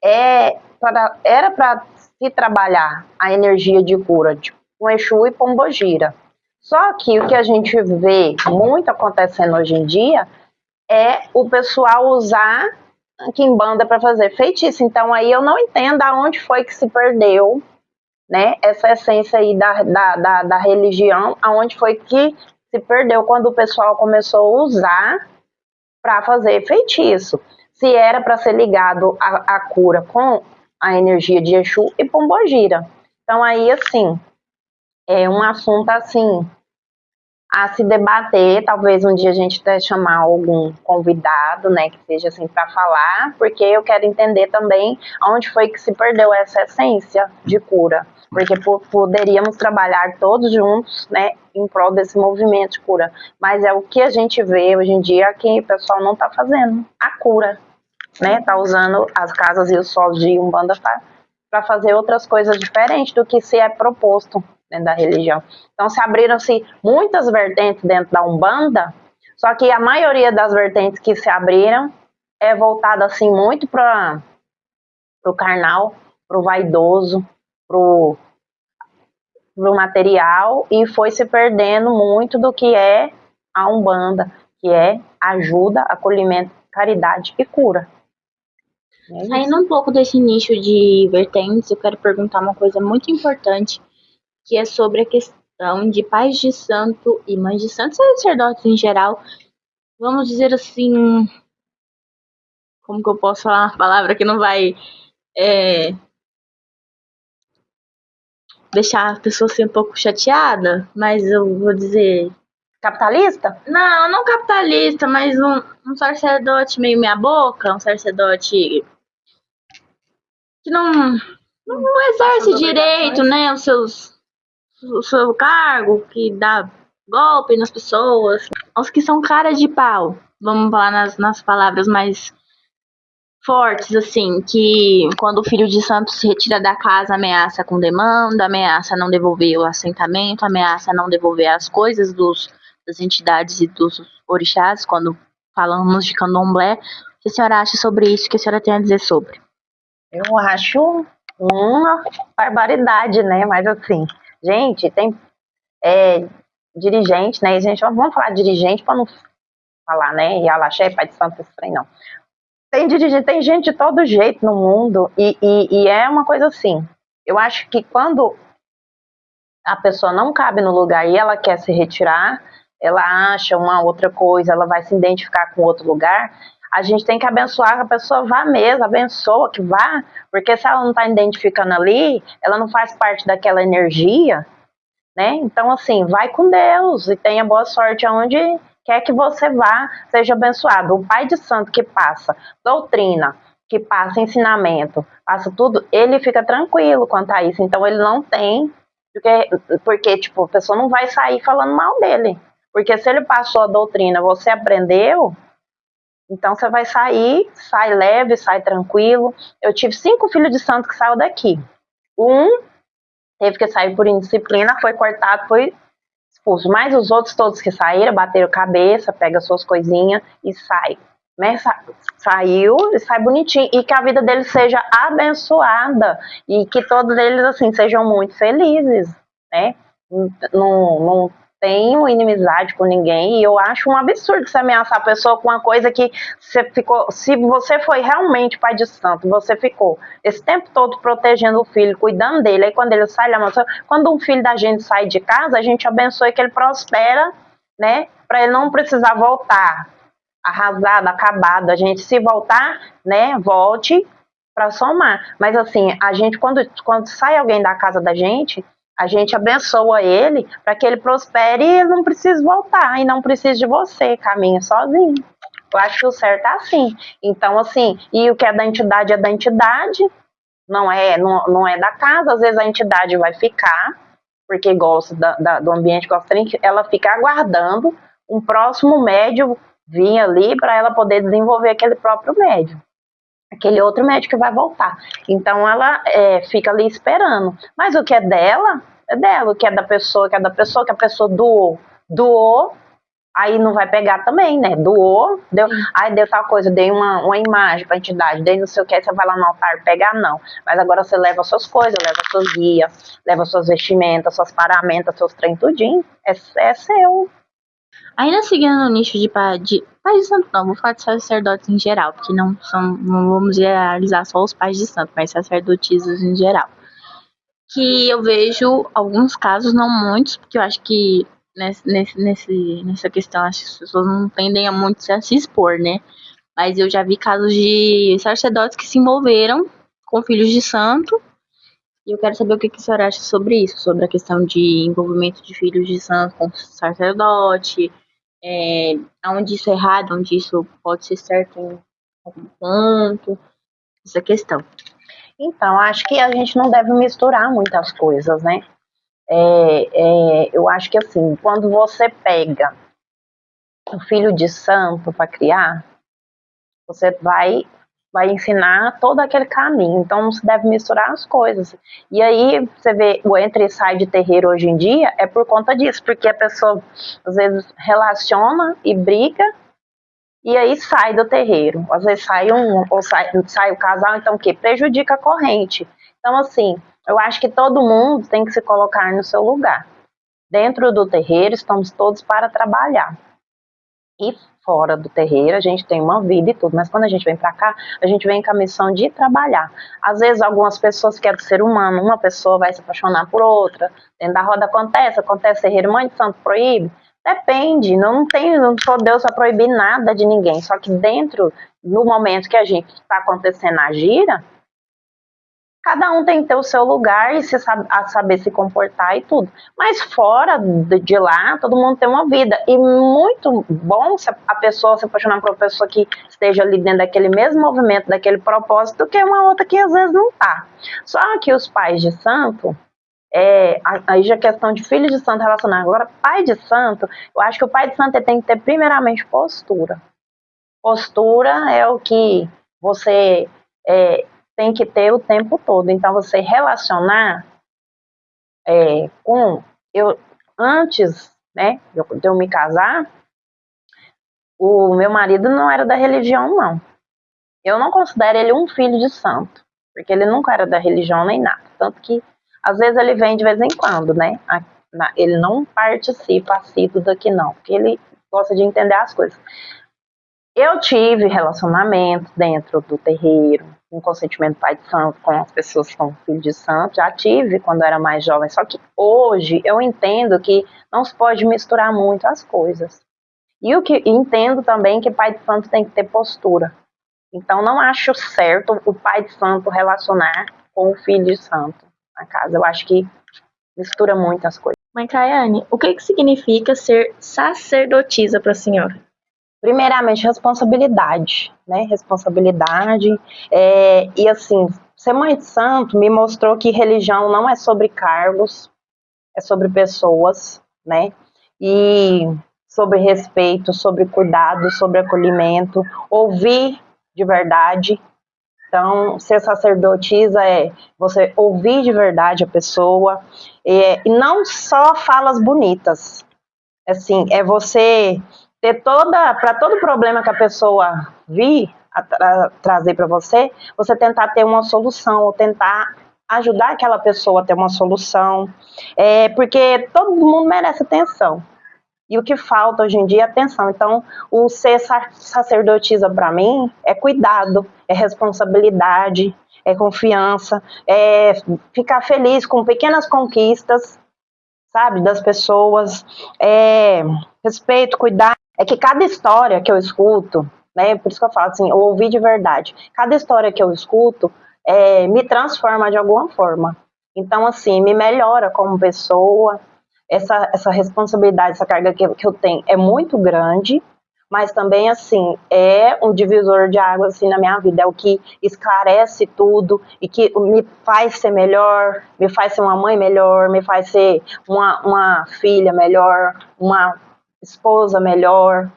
era para se trabalhar a energia de cura com Exu e Pombogira. Só que o que a gente vê muito acontecendo hoje em dia é o pessoal usar quimbanda para fazer feitiço. Então aí eu não entendo aonde foi que se perdeu, né, essa essência aí da religião, aonde foi que se perdeu quando o pessoal começou a usar para fazer feitiço. Se era para ser ligado à cura com a energia de Exu e Pombogira. Então aí, assim, é um assunto, assim, a se debater. Talvez um dia a gente até chamar algum convidado, né, que seja assim para falar, porque eu quero entender também onde foi que se perdeu essa essência de cura, porque poderíamos trabalhar todos juntos, né, em prol desse movimento de cura, mas é o que a gente vê hoje em dia que o pessoal não está fazendo a cura, né, tá usando as casas e os solos de Umbanda para fazer outras coisas diferentes do que se é proposto dentro da religião. Então se abriram-se muitas vertentes dentro da Umbanda, só que a maioria das vertentes que se abriram é voltada assim muito para o carnal, para o vaidoso, para o material, e foi se perdendo muito do que é a Umbanda, que é ajuda, acolhimento, caridade e cura. Saindo um pouco desse nicho de vertentes, eu quero perguntar uma coisa muito importante, que é sobre a questão de pais de santo e mães de santo, sacerdotes em geral. Vamos dizer assim, como que eu posso falar uma palavra que não vai deixar a pessoa assim um pouco chateada, mas eu vou dizer... Capitalista? Não, não capitalista, mas um sacerdote meio meia boca, um sacerdote que não exerce direito, né, o seu cargo, que dá golpe nas pessoas, os que são cara de pau, vamos falar nas palavras mais fortes, assim, que quando o filho de santo se retira da casa, ameaça com demanda, ameaça não devolver o assentamento, ameaça não devolver as coisas das entidades e dos orixás, quando falamos de candomblé. O que a senhora acha sobre isso? O que a senhora tem a dizer sobre? Eu acho uma barbaridade, né? Mas assim, gente, tem dirigente, né? Gente, vamos falar de dirigente para não falar, né? E Alaxé, pai de santo, esse trem, não. Tem dirigente, tem gente de todo jeito no mundo e é uma coisa assim. Eu acho que quando a pessoa não cabe no lugar e ela quer se retirar, ela acha uma outra coisa, ela vai se identificar com outro lugar, a gente tem que abençoar que a pessoa vá mesmo, abençoa que vá, porque se ela não está identificando ali, ela não faz parte daquela energia, né? Então, assim, vai com Deus e tenha boa sorte aonde quer que você vá, seja abençoado. O pai de santo que passa doutrina, que passa ensinamento, passa tudo, ele fica tranquilo quanto a isso. Então, ele não tem, porque tipo, a pessoa não vai sair falando mal dele. Porque se ele passou a doutrina, você aprendeu, então você vai sair, sai leve, sai tranquilo. Eu tive 5 filhos de santo que saiu daqui. Um teve que sair por indisciplina, foi cortado, foi expulso. Mas os outros todos que saíram, bateram cabeça, pega suas coisinhas e sai. Né? Saiu e sai bonitinho. E que a vida deles seja abençoada. E que todos eles, assim, sejam muito felizes. Né? Não tenho inimizade com ninguém. E eu acho um absurdo você ameaçar a pessoa com uma coisa que você ficou... Se você foi realmente pai de santo, você ficou esse tempo todo protegendo o filho, cuidando dele. Aí quando ele sai, ele abençoa. Quando um filho da gente sai de casa, a gente abençoa que ele prospera, né? Para ele não precisar voltar arrasado, acabado. A gente, se voltar, né, volte para somar. Mas assim, a gente, quando sai alguém da casa da gente, a gente abençoa ele para que ele prospere e ele não precise voltar, e não precise de você, caminha sozinho. Eu acho que o certo é assim. Então, assim, e o que é da entidade, não é da casa. Às vezes a entidade vai ficar, porque gosta do ambiente, ela fica aguardando um próximo médium vir ali para ela poder desenvolver aquele próprio médium. Aquele outro médico que vai voltar. Então ela fica ali esperando. Mas o que é dela, é dela. O que é da pessoa, que a pessoa doou, Aí não vai pegar também, né? Doou, deu, aí deu tal coisa, dei uma imagem pra entidade, dei não sei o que, aí você vai lá no altar pegar, não. Mas agora você leva as suas coisas, leva as suas guias, leva as suas vestimentas, suas paramentas, seus trem tudinho. É seu. Ainda seguindo no nicho de pais de santo, não, vou falar de sacerdotes em geral, porque não vamos generalizar só os pais de santo, mas sacerdotisas em geral. Que eu vejo alguns casos, não muitos, porque eu acho que nessa questão as pessoas não tendem a muito a se expor, né? Mas eu já vi casos de sacerdotes que se envolveram com filhos de santo. E eu quero saber o que a senhora acha sobre isso, sobre a questão de envolvimento de filhos de santo com sacerdote, aonde isso é errado, onde isso pode ser certo em algum ponto, essa questão. Então, acho que a gente não deve misturar muitas coisas, né? Eu acho que assim, quando você pega um filho de santo para criar, você vai ensinar todo aquele caminho. Então não se deve misturar as coisas. E aí você vê o entra e sai de terreiro hoje em dia é por conta disso, porque a pessoa às vezes relaciona e briga e aí sai do terreiro. Às vezes sai um ou sai o casal, então o que? Prejudica a corrente. Então assim, eu acho que todo mundo tem que se colocar no seu lugar. Dentro do terreiro estamos todos para trabalhar. E fora do terreiro a gente tem uma vida e tudo, mas quando a gente vem para cá, a gente vem com a missão de trabalhar. Às vezes algumas pessoas querem ser humano, uma pessoa vai se apaixonar por outra, dentro da roda acontece terreiro, mãe de santo proíbe? Depende, não sou Deus para proibir nada de ninguém, só que dentro, no momento que a gente está acontecendo a gira, cada um tem que ter o seu lugar e saber se comportar e tudo. Mas fora de lá, todo mundo tem uma vida. E muito bom se a pessoa se apaixonar por uma pessoa que esteja ali dentro daquele mesmo movimento, daquele propósito, que uma outra que às vezes não está. Só que os pais de santo, aí já é questão de filho de santo relacionado. Agora, pai de santo, eu acho que o pai de santo tem que ter primeiramente postura. Postura é o que você tem que ter o tempo todo. Então, você relacionar antes, né, de eu me casar, o meu marido não era da religião, não. Eu não considero ele um filho de santo, porque ele nunca era da religião nem nada. Tanto que, às vezes, ele vem de vez em quando, né? Ele não participa assíduo daqui, não, porque ele gosta de entender as coisas. Eu tive relacionamento dentro do terreiro, com consentimento do pai de santo, com as pessoas que são filhos de santo, já tive quando eu era mais jovem, só que hoje eu entendo que não se pode misturar muito as coisas. E entendo também que pai de santo tem que ter postura. Então não acho certo o pai de santo relacionar com o filho de santo na casa. Eu acho que mistura muito as coisas. Mãe Caiane, o que significa ser sacerdotisa para a senhora? Primeiramente, responsabilidade, né? Responsabilidade. E assim, ser mãe de santo me mostrou que religião não é sobre cargos, é sobre pessoas, né? E sobre respeito, sobre cuidado, sobre acolhimento, ouvir de verdade. Então, ser sacerdotisa é você ouvir de verdade a pessoa, e não só falas bonitas. Assim, é você ter para todo problema que a pessoa vir trazer para você tentar ter uma solução, ou tentar ajudar aquela pessoa a ter uma solução, porque todo mundo merece atenção. E o que falta hoje em dia é atenção. Então, o ser sacerdotisa para mim é cuidado, é responsabilidade, é confiança, é ficar feliz com pequenas conquistas, sabe, das pessoas, respeito, cuidar. É que cada história que eu escuto, né, por isso que eu falo assim, eu ouvi de verdade, cada história que eu escuto me transforma de alguma forma. Então, assim, me melhora como pessoa, essa responsabilidade, essa carga que eu tenho é muito grande, mas também, assim, é um divisor de águas, assim, na minha vida, é o que esclarece tudo e que me faz ser melhor, me faz ser uma mãe melhor, me faz ser uma filha melhor, uma esposa melhor,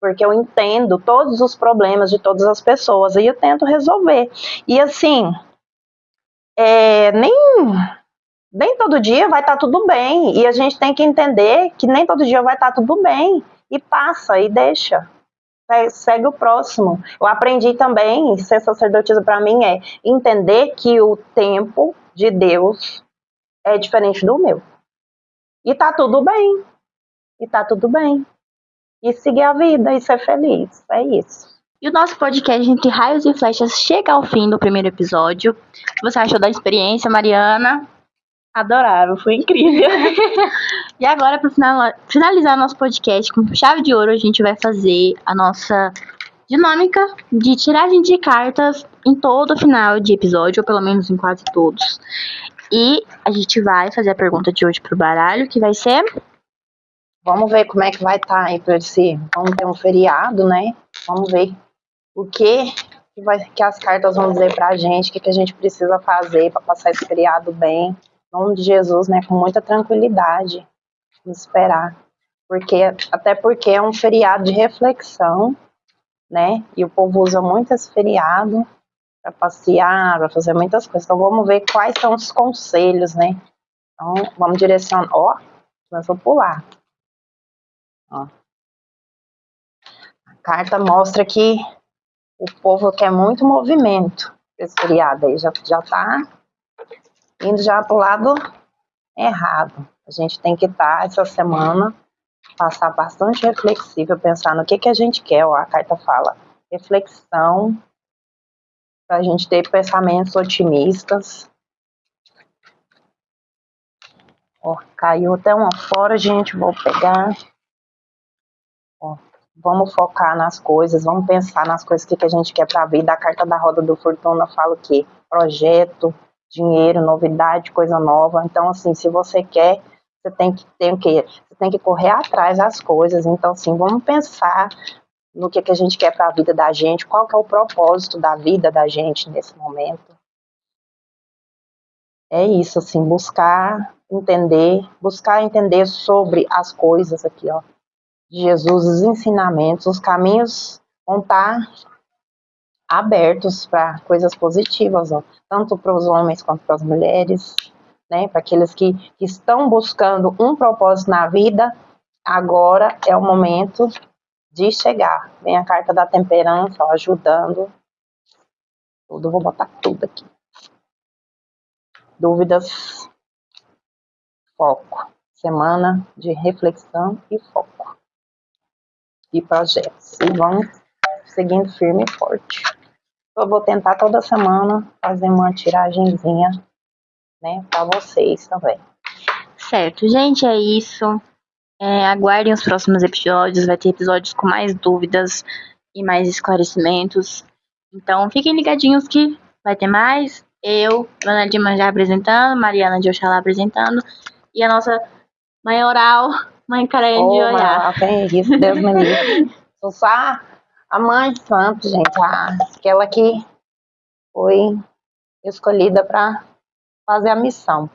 porque eu entendo todos os problemas de todas as pessoas e eu tento resolver. E, assim, nem todo dia vai estar tudo bem, e a gente tem que entender que nem todo dia vai estar tudo bem. e passa e deixa. Segue o próximo. Eu aprendi também, ser sacerdotisa para mim é entender que o tempo de Deus é diferente do meu. E tá tudo bem. E tá tudo bem. E seguir a vida e ser feliz. É isso. E o nosso podcast Entre Raios e Flechas chega ao fim do primeiro episódio. O que você achou da experiência, Mariana? Adorável, foi incrível. E agora, para finalizar nosso podcast com chave de ouro, a gente vai fazer a nossa dinâmica de tiragem de cartas em todo final de episódio, ou pelo menos em quase todos. E a gente vai fazer a pergunta de hoje pro baralho, que vai ser... Vamos ver como é que vai estar aí para esse... Vamos ter um feriado, né? Vamos ver o que as cartas vão dizer pra gente, o que a gente precisa fazer para passar esse feriado bem. Em nome de Jesus, né? Com muita tranquilidade. Vamos esperar. Até porque é um feriado de reflexão, né? E o povo usa muito esse feriado para passear, para fazer muitas coisas. Então vamos ver quais são os conselhos, né? Então vamos direcionar. Ó, começou a pular. Ó. A carta mostra que o povo quer muito movimento esse feriado aí. Já tá indo já pro lado errado. A gente tem que estar essa semana, passar bastante reflexiva, pensar no que a gente quer. Ó, a carta fala reflexão, para a gente ter pensamentos otimistas. Ó, caiu até uma fora, gente, vou pegar. Ó, vamos focar nas coisas, vamos pensar nas coisas que a gente quer para a vida. A carta da roda do Fortuna fala o quê? Projeto, dinheiro, novidade, coisa nova. Então, assim, se você quer, você tem que ter o quê? Você tem que correr atrás das coisas. Então, assim, vamos pensar no que a gente quer para a vida da gente, qual que é o propósito da vida da gente nesse momento. É isso, assim, buscar entender sobre as coisas aqui, ó, de Jesus, os ensinamentos, os caminhos vão estar abertos para coisas positivas, ó, tanto para os homens quanto para as mulheres, né, para aqueles que estão buscando um propósito na vida, agora é o momento de chegar. Vem a carta da temperança, ó, ajudando tudo, vou botar tudo aqui. Dúvidas, foco. Semana de reflexão e foco. E projetos. E vamos seguindo firme e forte. Eu vou tentar toda semana fazer uma tiragenzinha, né, para vocês também. Certo, gente, é isso. Aguardem os próximos episódios. Vai ter episódios com mais dúvidas e mais esclarecimentos. Então, fiquem ligadinhos que vai ter mais. Eu, Ana de Manjá apresentando, Mariana de Oxalá apresentando, e a nossa maioral, Mãe Caranha de Oiá. Isso, Deus me livre. Sou só a mãe de santo, gente, aquela que foi escolhida para fazer a missão.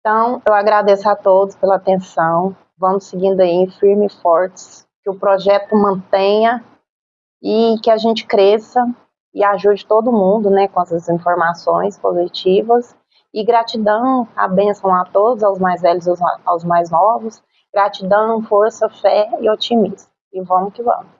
Então, eu agradeço a todos pela atenção. Vamos seguindo aí, firme e fortes, que o projeto mantenha e que a gente cresça e ajude todo mundo, né, com essas informações positivas. E gratidão, a bênção a todos, aos mais velhos e aos mais novos. Gratidão, força, fé e otimismo. E vamos que vamos.